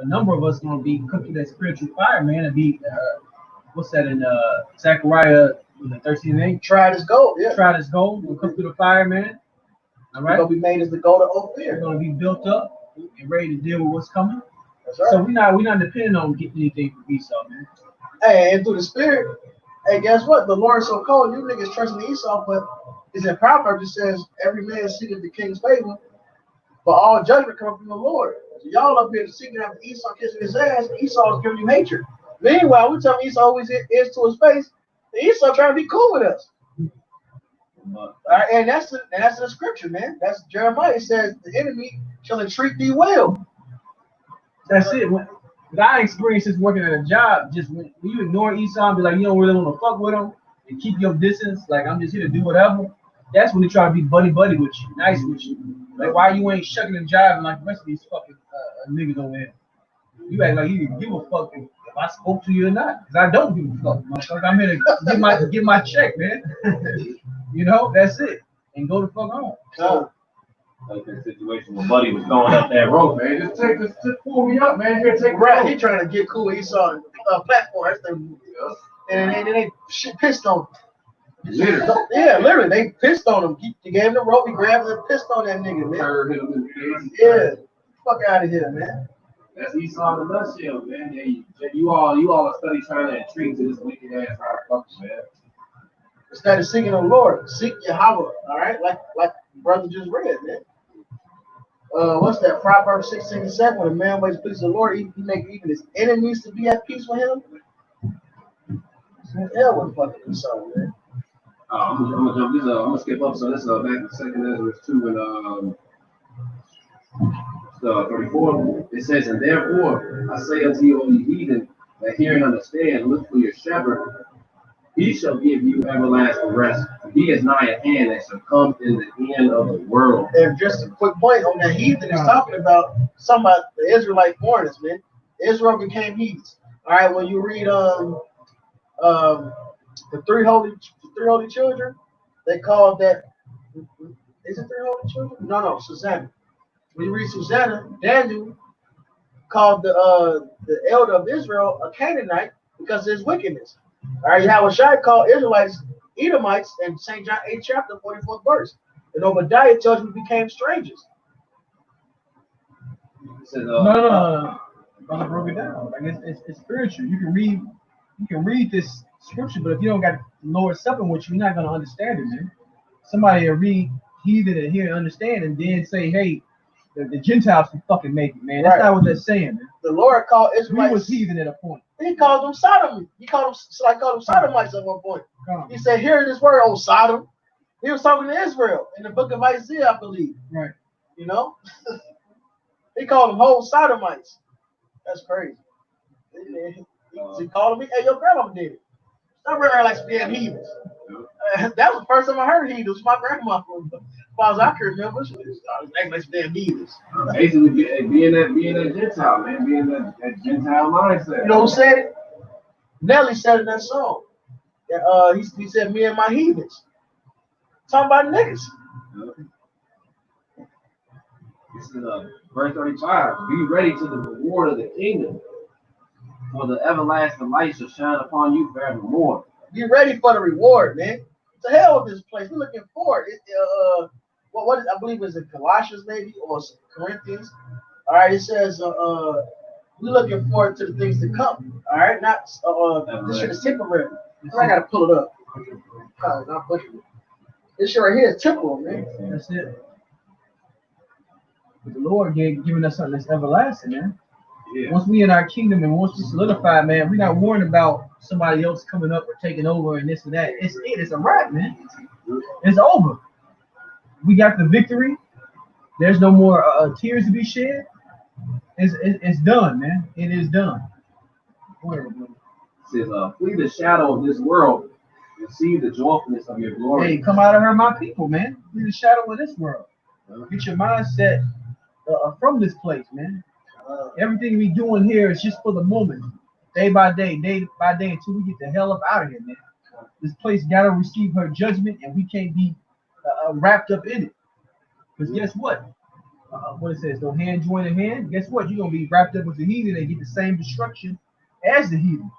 a number of us gonna be cooked through that spiritual fire, man, and be what's that in Zechariah 13:8? Tried as gold, yeah. Tried as gold. We'll cook through the fire, man. All right. We're gonna be made as the gold of We're Ophir. gonna be built up and ready to deal with what's coming. That's right. So we're not depending on getting anything from Esau, man. Hey, and through the Spirit, hey, guess what? The Lord so cold, you niggas trusting Esau, but it's in Proverbs, it says, every man seeketh the king's favor, but all judgment comes from the Lord. So y'all up here seeking after Esau, kissing his ass, and Esau is giving you hatred. Meanwhile, we tell Esau always is to his face, and Esau trying to be cool with us. All right, and that's the scripture, man. That's Jeremiah. It says, the enemy shall entreat thee well. That's it. When I experienced this working at a job, just when you ignore Esau and be like, you don't really want to fuck with him and keep your distance, like I'm just here to do whatever, that's when they try to be buddy with you, nice with you. Like, why you ain't shucking and jiving like the rest of these fucking niggas over here? You act like you didn't give a fuck if I spoke to you or not. Because I don't give a fuck, motherfucker. I'm here to get my check, man. You know, that's it. And go the fuck home. So, like that situation where Buddy was going up that rope, man. Just pull me up, man. Here, take Right, he trying to get cool. He saw a platform, and they shit pissed on him. Literally. Yeah, literally, they pissed on him. He gave him the rope, he grabbed it and pissed on that nigga, man. Heard him in the face. Yeah, fuck out of here, man. That's Esau in a nutshell, man. Yeah, you all are study trying to intrigue to this wicked ass motherfucker, man. Instead of seeking the Lord, seek Yahweh. All right, like brother just read, man. What's that? Proverbs 16:7. When a man waits please the Lord, he make even his enemies to be at peace with him. Hell with fucking Esau, man. I'm gonna jump this. I'm gonna skip up. So this back in 2 Ezra 2 and 34. It says, and therefore I say unto you, O ye heathen, that hear and understand, look for your shepherd. He shall give you everlasting rest. For he is nigh at hand and shall come in the end of the world. And just a quick point on that heathen is talking about somebody, the Israelite foreigners, man. Israel became heathens. All right, when you read the three holy children, they called that. Is it three holy children? No, Susanna. When you read Susanna, Daniel called the elder of Israel a Canaanite because of his wickedness. All right, Yahushua called Israelites Edomites in St. John 8 chapter 44th verse. And Obadiah tells you we became strangers. Says, No. Brother broke it down. Like it's spiritual. You can read this scripture, but if you don't got the Lord's Supper with you, you're not gonna understand it, man. Somebody will read heathen and hear and understand, and then say, hey, the Gentiles can fucking make it, man. That's not what they're saying, man. The Lord called Israelites. He was heathen at a point. He called them Sodom. He called them Sodomites at one point. He said, hear this word, oh Sodom. He was talking to Israel in the book of Isaiah, I believe. Right. You know? He called them whole Sodomites. That's crazy. He called me, hey, your grandma did it. Stop running like some damn heathens. That was the first time I heard heathens. My grandma, as far as I can remember, she was acting like some damn heathens. Basically, being that Gentile, man, being that Gentile mindset. You know who said it? Nelly said in that song. He said, me and my heathens. Talking about niggas. This is verse 35. Be ready to the reward of the kingdom, for the everlasting light shall shine upon you forevermore. Be ready for the reward, man. To hell with this place. We're looking forward. What is, I believe it's in Colossians maybe or Corinthians. All right, it says we're looking forward to the things to come. All right, not this shit is temporary. I gotta pull it up. Not butchering it. This shit right here is temporal, man. That's it. But the Lord giving us something that's everlasting, man. Yeah. Once we in our kingdom and once we solidify, man, we're not worrying about somebody else coming up or taking over and this and that. It's a wrap, man. It's over. We got the victory. There's no more tears to be shed. It's done, man. It is done. It says, flee the shadow of this world and see the joyfulness of your glory. Hey, come out of her, my people, man. Flee the shadow of this world. Get your mindset from this place, man. Everything we doing here is just for the moment, day by day, until we get the hell up out of here, man. This place gotta receive her judgment, and we can't be wrapped up in it. Because guess what? What it says, don't hand join a hand. Guess what? You're gonna be wrapped up with the heathen and get the same destruction as the heathen.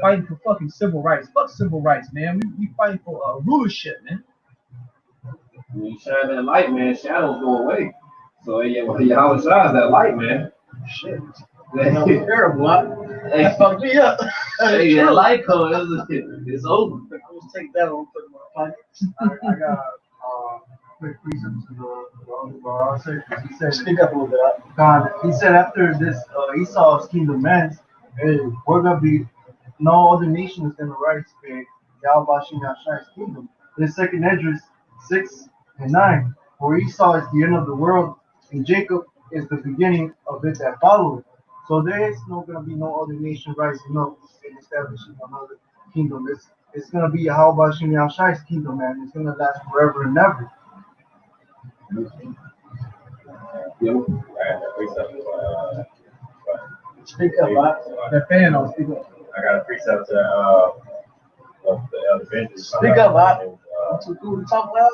Fighting for fucking civil rights. Fuck civil rights, man. We fighting for rulership, man. When you shine that light, man, shadows go away. So yeah, when y'all shines that light, man. Shit. That's terrible. That fucked me up. Hey, that light comes, it's over. I'm gonna take that on and put it in my pocket. I got quick reason to he said, speak up a little bit. God, he said after this Esau's kingdom ends, we're gonna be no other nation is gonna rise in Yahweh Shai's kingdom. In 2 Ezra 6 and 9, for Esau is the end of the world, and Jacob is the beginning of it that followed. So there is not gonna be no other nation rising up and establishing another kingdom. It's gonna be Yahweh Shai's kingdom, man. It's gonna last forever and ever. Speak up, Bob. That fan on, speak up. I got a precept to of the other benches. Speak up, Bob. Too cool to talk about.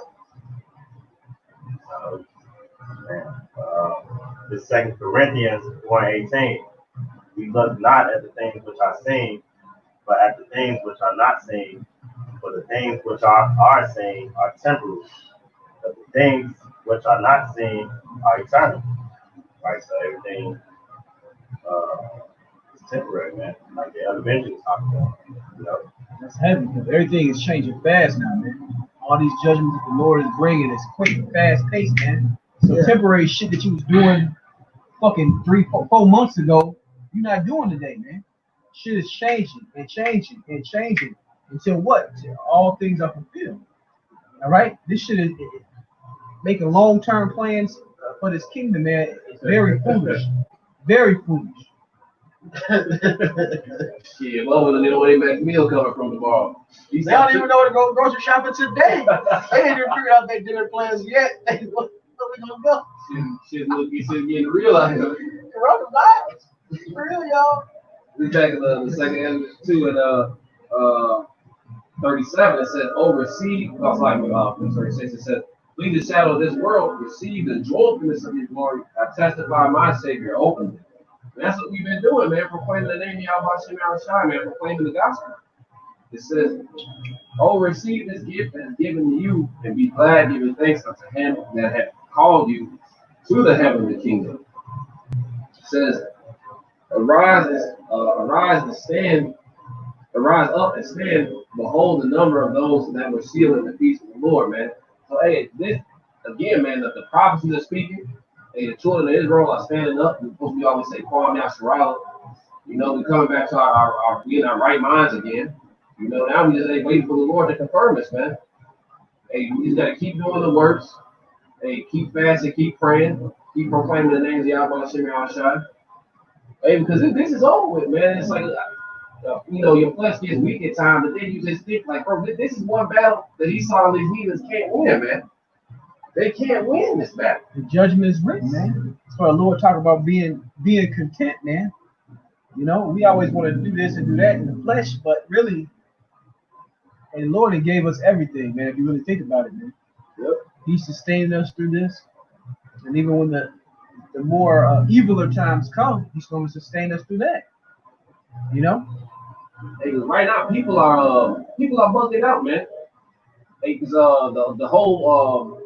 This 2 Corinthians 1:18. We look not at the things which are seen, but at the things which are not seen. For the things which are seen are temporal, but the things which are not seen are eternal. Right, so everything is temporary, man. Like the other benches talking about, you know. That's heavy because everything is changing fast now, man. All these judgments that the Lord is bringing is quick and fast paced, man. So temporary shit that you was doing fucking 4 months ago, you're not doing today, man. Shit is changing and changing and changing until what? Until all things are fulfilled. All right? This shit is making long-term plans for this kingdom, man. It's very foolish. Very foolish. Shit, what was the way back meal coming from tomorrow? They don't even know where to go grocery shopping today. They ain't even figured out their dinner plans yet. Where we gonna go? Shit getting real out here. Coronavirus. For real, y'all. We back in the second Ezra 2 and 37. It says, "Oversee." I was like, 36. It says, "Flee the shadow of this world. Receive the joyfulness of His glory. I testify my Savior openly." And that's what we've been doing, man. Proclaiming the name of Yahweh Shem Yahushua, man. Proclaiming the gospel. It says, "Oh, receive this gift that is given to you, and be glad, giving thanks unto Him that hath called you to the heavenly kingdom." It says, Arise up and stand. Behold the number of those that were sealed in the feast of the Lord, man. So, hey, this again, man, the prophecies are speaking. Hey, the children of Israel are standing up. We're supposed to be always say, "Kwam Yasharala." You know, we're coming back to our being our right minds again. You know, now we just ain't waiting for the Lord to confirm us, man. Hey, we just gotta keep doing the works. Hey, keep fasting, keep praying, keep proclaiming the names of Yahweh Shem Yahushua. Hey, because this is over with, man. It's like, you know, your flesh gets weak at times, but then you just think like, bro, this is one battle that Esau and these heathens can't win, man. They can't win this battle. The judgment is written, man. That's why the Lord talk about being content, man. You know, we always want to do this and do that in the flesh, but really, and the Lord gave us everything, man. If you really think about it, man. Yep. He sustained us through this, and even when the more eviler times come, He's going to sustain us through that. You know. Hey, right now people are bugging out, man. Hey, because the whole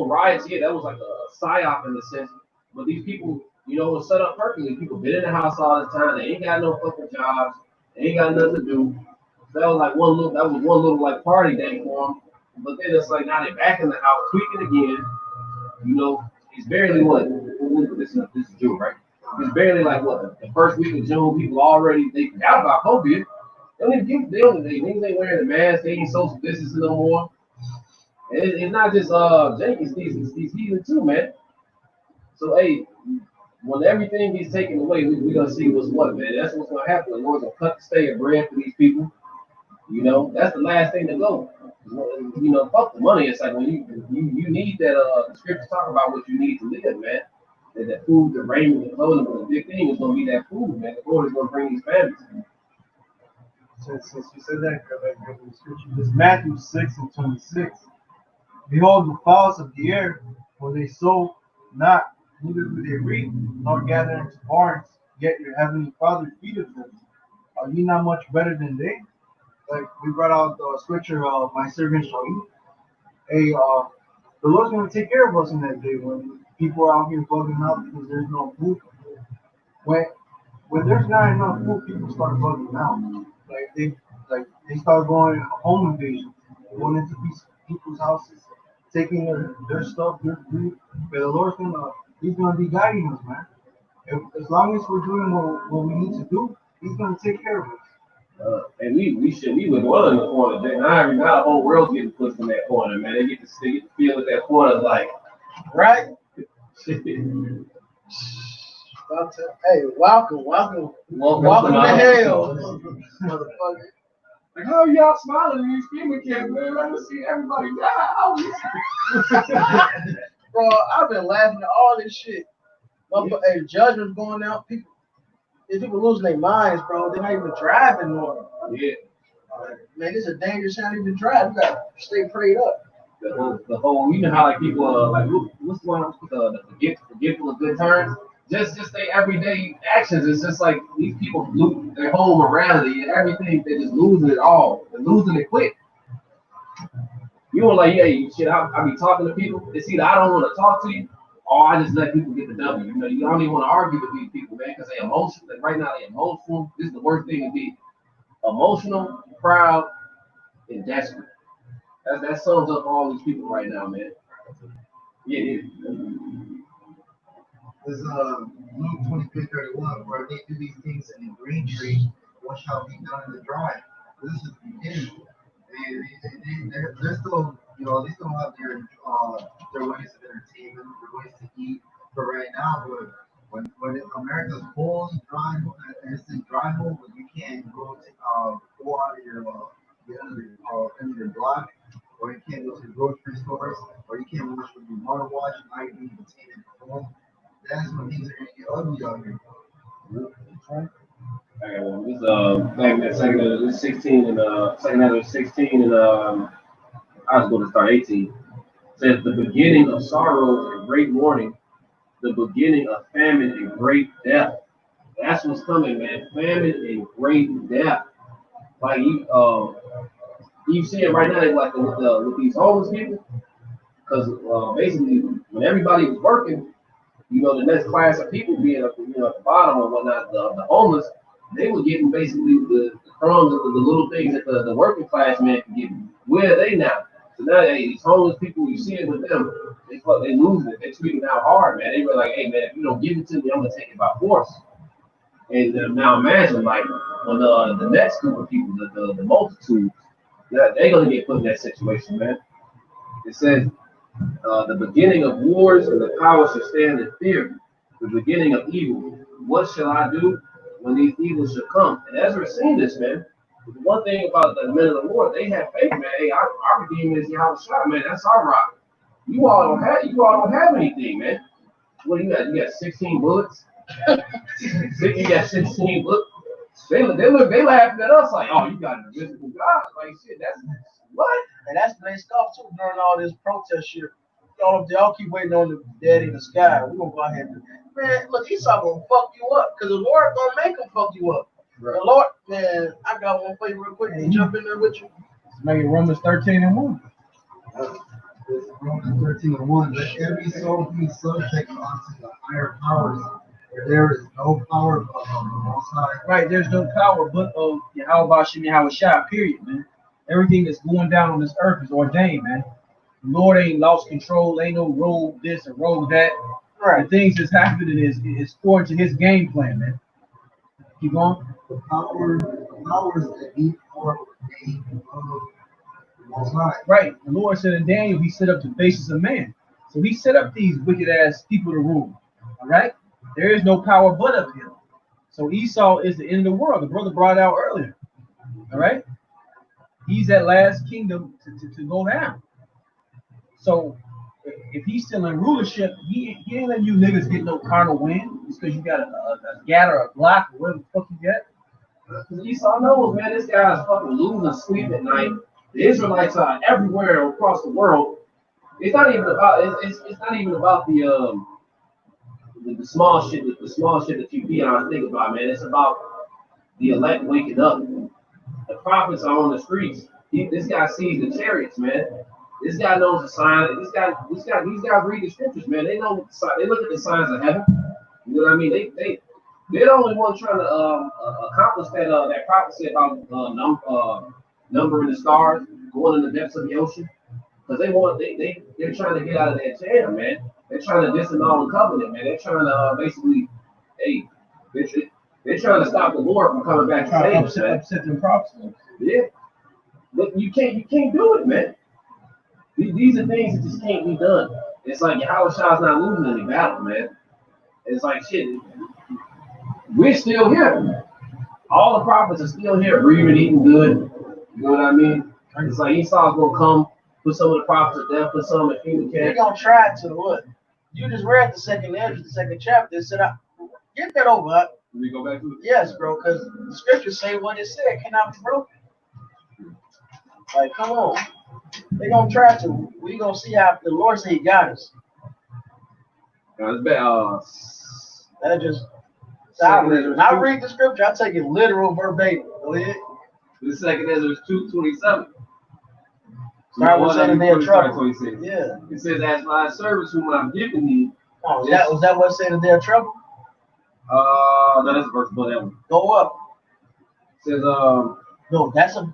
riots here, that was like a psyop in a sense. But these people, you know, was set up perfectly. People been in the house all the time. They ain't got no fucking jobs. They ain't got nothing to do. So that was like one little like party day for them. But then it's like now they're back in the house tweaking again. You know, it's barely what this is June, right? It's barely like what the first week of June. People already they forgot about COVID. They niggas ain't wearing the mask. They ain't social distancing no more. And it's not just Jake, it's these heathen too, man. So hey, when everything gets taken away, we're gonna see what's what, man. That's what's gonna happen. The Lord's gonna cut the stay of bread for these people. You know, that's the last thing to go. You know, fuck the money. It's like when you need that. The scriptures talk about what you need to live, man. That food, the raiment, the clothing, but the big thing is gonna be that food, man. The Lord is gonna bring these families. Since you said that, this Matthew 6:26. Behold the fowls of the air, for they sow not, neither do they reap, nor gather into barns, yet your heavenly Father feedeth them. Are ye not much better than they? Like we brought out the scripture of my servant shall eat. Hey, the Lord's gonna take care of us in that day when people are out here bugging out because there's no food. When there's not enough food, people start bugging out. They start going home invasion, going into people's houses, taking their stuff, their food. But the Lord's He's gonna be guiding us, man. As long as we're doing what we need to do, He's gonna take care of us. And we were dwelling in the corner. Now the whole world's getting pushed in that corner, man. They get to feel what that corner is like, right? Hey, welcome to hell, motherfucker. Like, how are y'all smiling in these FEMA camps, man? I just see everybody die. Bro, I've been laughing at all this shit. Hey, judgment's going out. People losing their minds, bro. They're not even driving more. Yeah. Man, it's a dangerous time to even drive. You gotta stay prayed up. The whole, you know how like people like what's going on with the forgetful of good turns? Just their everyday actions. It's just like these people lose their whole morality and everything. They're just losing it all. They're losing it quick. You want like, hey, shit, I be talking to people. It's either I don't want to talk to you, or I just let people get the W. You know, you don't even want to argue with these people, man, because they're emotional. Like right now, they're emotional. This is the worst thing to be. Emotional, proud, and desperate. That sums up all these people right now, man. Yeah. There's Luke 23:31, where they do these things in the green tree, what shall be done in the dry? This is the beginning. They're still, you know, they still have their ways of entertainment, their ways to eat for right now. But when America's fully dry, and it's in dry mode, but you can't go out of your end of your block, or you can't go to the grocery stores, or you can't wash with your water wash, not even entertainment at home. That's when things are gonna get ugly out here. I got one. This second 16 and second 16 and I was going to start 18. It says the beginning of sorrows and great mourning, the beginning of famine and great death. That's what's coming, man. Famine and great death. Like you see it right now, like with these homeless people, because basically when everybody was working, you know, the next class of people being at the bottom or whatnot, the homeless, they were getting basically the crumbs of the little things that the working class man can get. Where are they now? So now these homeless people, you see it with them, they losing it. They treat them out hard, man. They were like, hey man, if you don't give it to me, I'm gonna take it by force. And now imagine like when the next group of people, the multitudes, they're gonna get put in that situation, man. It says the beginning of wars and the power shall stand in fear. The beginning of evil. What shall I do when these evils shall come? And Ezra seen this, man. The one thing about the men of the Lord, they have faith, man. Hey, our Redeemer is Yahushua, man. That's our rock. You all don't have anything, man. What do you got? You got 16 bullets. You got 16 bullets. They laughing at us like, oh, you got an invisible God. Like shit, that's what? And that's when they scoffed too during all this protest shit. Y'all keep waiting on the dead in the sky. We're gonna go ahead and man, look, Esau gonna fuck you up because the Lord gonna make him fuck you up. Right. The Lord, man, I got one for you real quick. Jump in there with you. Let's make it Romans 13:1. Romans 13:1. Let every soul be subject unto the higher powers. There is no power but of the Most High. Right, there's no power but of Yahweh Shem Yahushua, period, man. Everything that's going down on this earth is ordained, man. The Lord ain't lost control, ain't no rogue this or rogue that. Right. The things that's happening is according to his game plan, man. Keep going. The powers that be ordained of the Most High. Right. The Lord said in Daniel, he set up the basis of man. So he set up these wicked ass people to rule. All right? There is no power but of him. So Esau is the end of the world. The brother brought it out earlier. All right? He's that last kingdom to go down. So if he's still in rulership, he ain't letting you niggas get no carnal win just because you got a gat or a block or whatever the fuck you got. Because Esau knows, man, this guy is fucking losing sleep at night. The Israelites are everywhere across the world. It's not even about it's not even about the small shit that you be on think about, man. It's about the elect waking up. The prophets are on the streets. This guy sees the chariots, man. This guy knows the sign. These guys read the scriptures, man. They know they look at the signs of heaven. You know what I mean? They're the only one trying to accomplish that prophecy about numbering the stars, going in the depths of the ocean, because they're trying to get out of that jam, man. They're trying to disannul the covenant, man. They're trying to basically, hey, they're trying to stop the Lord from coming back to save us, man. Upset them prophecies. Yeah, but you can't do it, man. These are things that just can't be done. It's like Yahushua's not losing any battle, man. It's like shit. We're still here. All the prophets are still here, breathing, eating good. You know what I mean? It's like Esau's gonna come, put some of the prophets to death, put some in FEMA They're camp. gonna try to look. You just read the second Ezra, the second chapter. It said, "Get that over." Let me go back to it. Yes, bro, because the scriptures say what it said cannot be broken. Like, come on. They're gonna try to. We gonna see how the Lord said He got us. It's bad. That just. So I read the scripture. I take it literal verbatim. Go ahead. The second Ezra is 2:27. Start with saying they're in trouble. 26. Yeah. It says, "As my servants whom I've given thee." Oh, was that what said that they're in trouble? No, that's verse below that one. Go up. It says, No, that's a.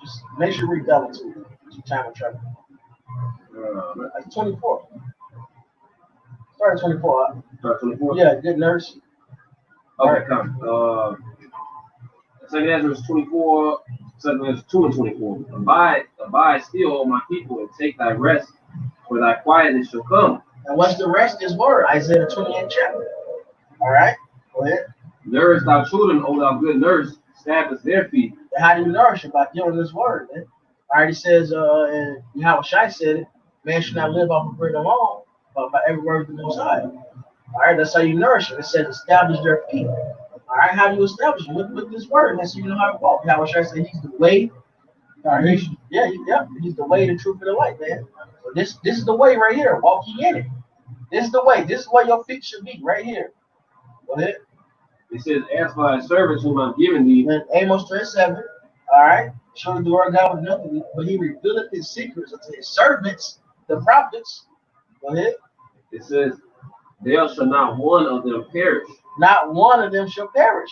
Just make sure you read that one too. Time of trouble. Like 24. Start at 24. Start 24. Yeah, good nurse. Okay, come. Second Ezra is 24. Second Ezra 2 and 24. Abide still, O my people, and take thy rest, for thy quietness shall come. And what's the rest of this word? Isaiah 28th chapter. All right, go ahead. Nourish thy children, O thou good nurse, establish their feet. And how do you nourish it? By giving this word, man. Already says, and Yahweh Shai said it, man should not live off of bread alone, but by every word of the Most High. All right, that's how you nourish it. It says establish their feet. All right, how do you establish it? With this word, that's so you know how to walk. Yahweh Shai said He's the way. All right, He's the way, the truth, and the light, man. So this is the way right here. Walk ye in it. This is the way. This is where your feet should be, right here. Go ahead. It says, "As for thy servants whom I'm giving thee." And Amos 3:7. All right. Surely the word of God was nothing, but He revealed His secrets unto His servants, the prophets. Go ahead. It says, "There shall not one of them perish." Not one of them shall perish.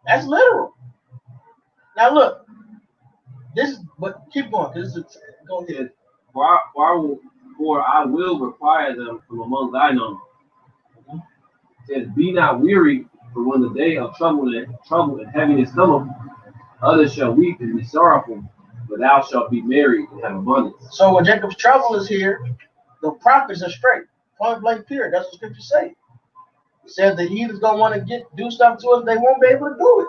That's literal. Now look, but keep going, because go ahead. For I will require them from among thy number. It says, "Be not weary, for when the day of trouble and heaviness cometh, others shall weep and be sorrowful, but thou shalt be merry and have abundance." So when Jacob's trouble is here, the prophets are straight. Point blank period. That's what scripture say. It says the heathens gonna want to do stuff to us, they won't be able to do it.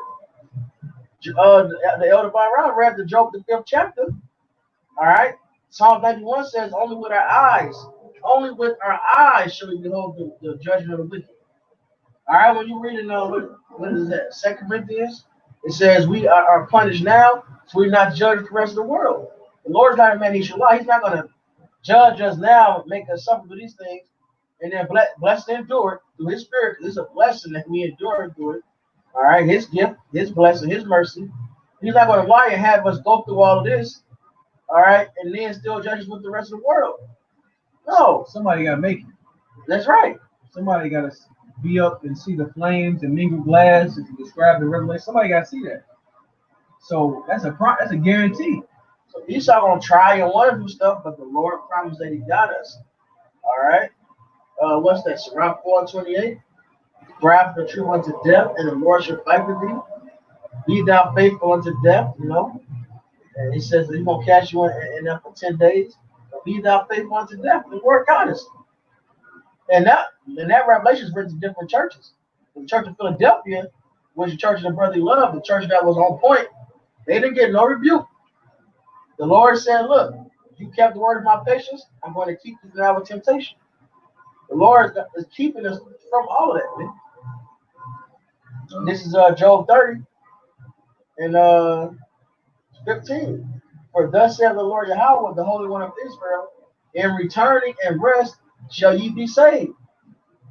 The elder Byron read the Job, the 5th chapter. All right. Psalm 91 says, only with our eyes shall we behold the judgment of the wicked. All right, when you read in what is that? 2 Corinthians, it says we are punished now, so we're not judged the rest of the world. The Lord's not a man; He should lie. He's not going to judge us now, make us suffer for these things, and then bless and endure it through His Spirit. It's a blessing that we endure through it. All right, His gift, His blessing, His mercy. He's not going to lie and have us go through all of this. All right, and then still judge us with the rest of the world. No, somebody got to make it. That's right. Somebody got to be up and see the flames and mingle glass, as you described in Revelation. Somebody got to see that. So that's a guarantee. So Esau gonna try and want to do stuff, but the Lord promised that He got us. All right. What's that? Sirach 4:28. Grab the truth unto death, and the Lord shall fight with thee. Be thou faithful unto death. You know. And He says that He's gonna cast you in there for 10 days. But be thou faithful unto death. The Word got us. And that revelation is written to different churches. The church of Philadelphia was the church of the brotherly love, the church that was on point. They didn't get no rebuke. The Lord said, look, you kept the word of my patience, I'm going to keep you from our temptation. The Lord is keeping us from all of that, man. This is Job 30 and 15. For thus saith the Lord Yahweh, the Holy One of Israel, in returning and rest shall ye be saved.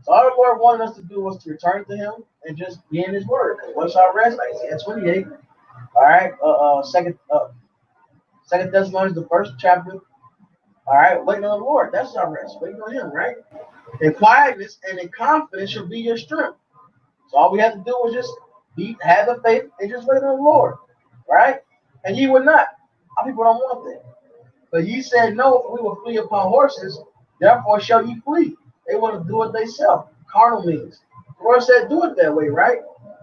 So all the Lord wanted us to do was to return to Him and just be in His word. What's our rest? Isaiah 28. All right. Second Thessalonians, the 1st chapter. All right. Waiting on the Lord. That's our rest. Waiting on Him, right? In quietness and in confidence shall be your strength. So all we have to do is just have the faith and just wait on the Lord, right? And ye would not. Our people don't want that. But ye said, no, we will flee upon horses. Therefore shall ye flee. They want to do it themselves. Carnal means. The Lord said, do it that way, right?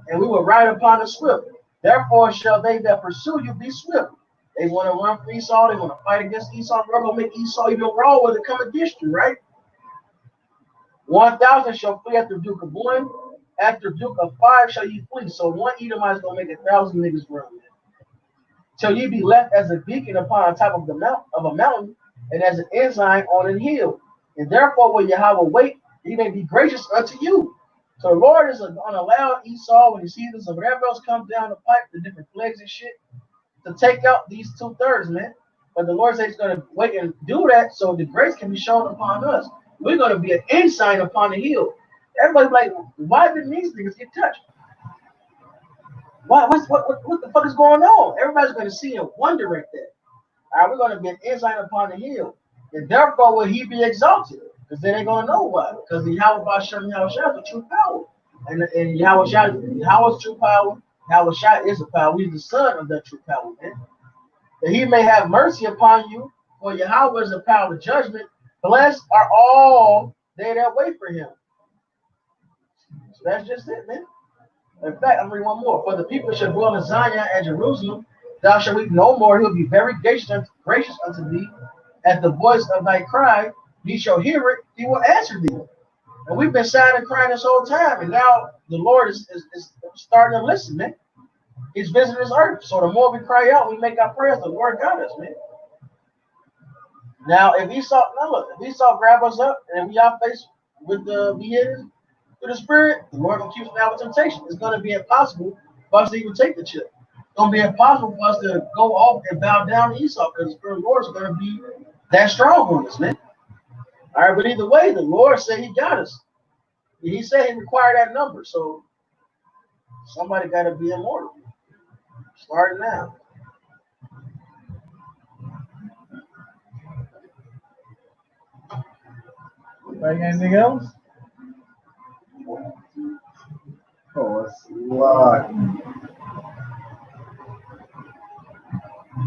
And we will ride upon the swift. Therefore shall they that pursue you be swift. They want to run for Esau. They want to fight against Esau. We're going to make Esau even raw when they come against you, right? 1,000 shall flee after the Duke of Boim, After Duke of 5 shall you flee. So one Edomite is gonna make 1,000 niggas run. Till ye be left as a beacon upon top of a mountain, and as an ensign on an hill. And therefore will Yahweh wait, he may be gracious unto you. So the Lord is gonna allow Esau, when he sees this, whatever else comes down the pipe, the different plagues and shit, to take out these 2/3, man. But the Lord says he's gonna wait and do that so the grace can be shown upon us. We're gonna be an ensign upon the hill. Everybody's like, why didn't these niggas get touched? What the fuck is going on? Everybody's going to see and wonder at that. All right, we're going to be an ensign upon the hill. And therefore will he be exalted. Because they ain't going to know why. Because the Yahweh Bashem Yahweh Shai is the true power. And Yahweh Shai is true power. Yahweh Shai is the power. He's the son of that true power, man. That he may have mercy upon you. For Yahweh is the power of judgment. Blessed are all they that wait for him. So that's just it, man. In fact, I'm reading one more. For the people shall dwell in Zion and Jerusalem. Thou shalt weep no more. He'll be very gracious unto thee. At the voice of thy cry, he shall hear it. He will answer thee. And we've been sighing and crying this whole time. And now the Lord is starting to listen, man. He's visiting his earth. So the more we cry out, we make our prayers, the Lord got us, man. Now, if Esau grab us up and we are faced with the beheadings, through the Spirit, the Lord will keep us out of temptation. It's going to be impossible for us to even take the chip. It's going to be impossible for us to go off and bow down to Esau because the Spirit of the Lord is going to be that strong on us, man. All right, but either way, the Lord said he got us. He said he required that number, so somebody got to be immortal. Starting now. Anything else? Oh, it's a lot.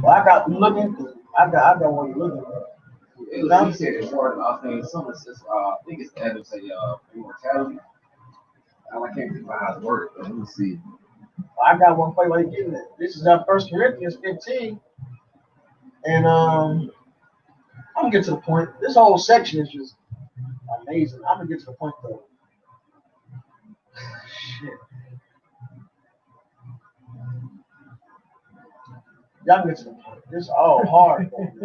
Well, I got looking. I got one looking. He said it's short. I think someone says, I think it's Adam say immortality. I can't think of how it works, but let me see. I got one for you while you're getting it. This is 1 Corinthians 15. And I'm gonna get to the point. This whole section is just amazing. I'm gonna get to the point though. Shit. Y'all can get to the point. This is all hard. 1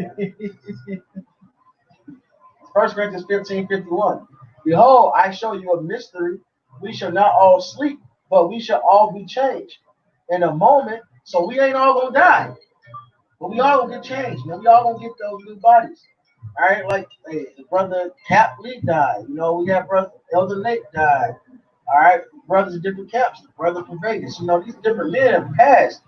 Corinthians 15:51. Behold, I show you a mystery. We shall not all sleep, but we shall all be changed in a moment. So we ain't all gonna die, but we all gonna get changed, man. We all gonna get those new bodies. All right, like hey, the brother Cap Lee died. You know, we have brother Elder Nate died. All right, brothers in different camps. Brother from Vegas. You know, these different men have passed.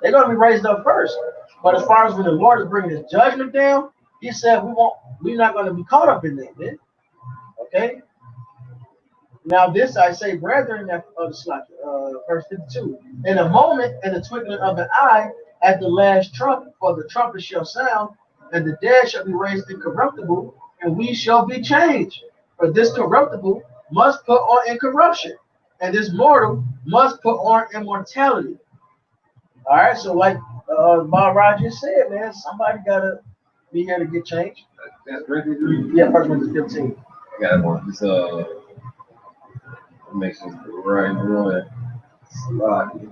They're gonna be raised up first. But as far as when the Lord is bringing his judgment down, he said we're not gonna be caught up in that, man. Okay. Now this I say, brethren, verse 52. In a moment, in the twinkling of an eye, at the last trump, for the trumpet shall sound, and the dead shall be raised incorruptible, and we shall be changed. For this corruptible must put on incorruption, and this mortal must put on immortality. All right, so like Bob Rogers said, man, somebody gotta be here to get changed. That's Corinthians. Yeah, 1 Corinthians 15. I got one. This makes sense. Right, one. Sloppy.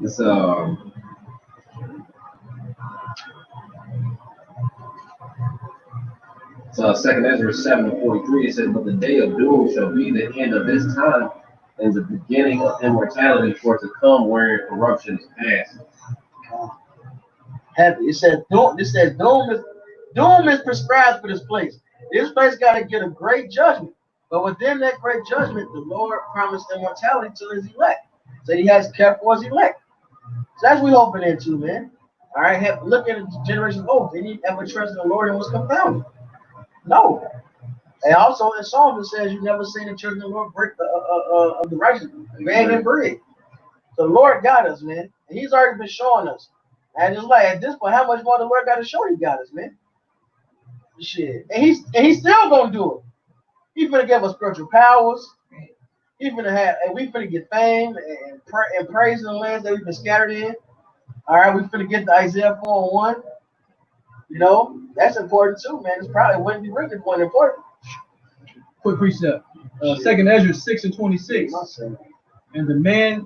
This So 2 Ezra 7:43, it says, but the day of doom shall be the end of this time, and the beginning of immortality for to come, wherein corruption is past. Heavy. It says doom is prescribed for this place. This place got to get a great judgment. But within that great judgment, the Lord promised immortality to his elect. So he has kept for his elect. So that's what we're hoping into, man. All right, look at the generation of old. Did he ever trust in the Lord and was confounded? No. And also in Psalms it says you never seen the children of the Lord break of the righteous, beg and bread. So the Lord got us, man. And he's already been showing us. And it's like at this point, how much more the Lord got to show he got us, man? Shit. And he's still gonna do it. He's gonna give us spiritual powers. He's gonna have, and we finna get fame and praise in the lands that we've been scattered in. All right, we finna get to Isaiah 4:1. You know, that's important too, man. It's probably wouldn't be written important. Quick precept. 2nd Ezra 6 and 26. And the men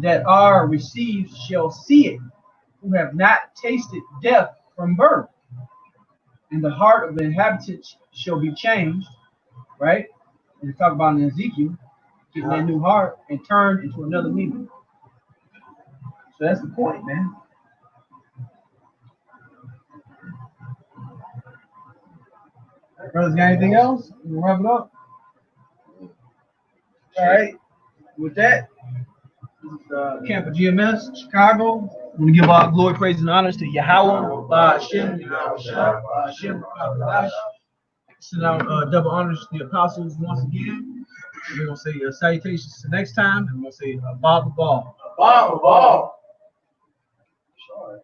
that are received shall see it, who have not tasted death from birth. And the heart of the inhabitants shall be changed, right? And you talk about in Ezekiel, getting that new heart and turned into another meaning. So that's the point, man. Brothers, got anything else? You wrap it up? All right. With that, this is Camp of GMS, Chicago. I'm going to give all glory, praise, and honors to Yahweh, Hashem, Hashem, send out double honors to the apostles once again. We're going to say salutations to next time, and we're going to say Bob Ball. Bob Ball. Sorry.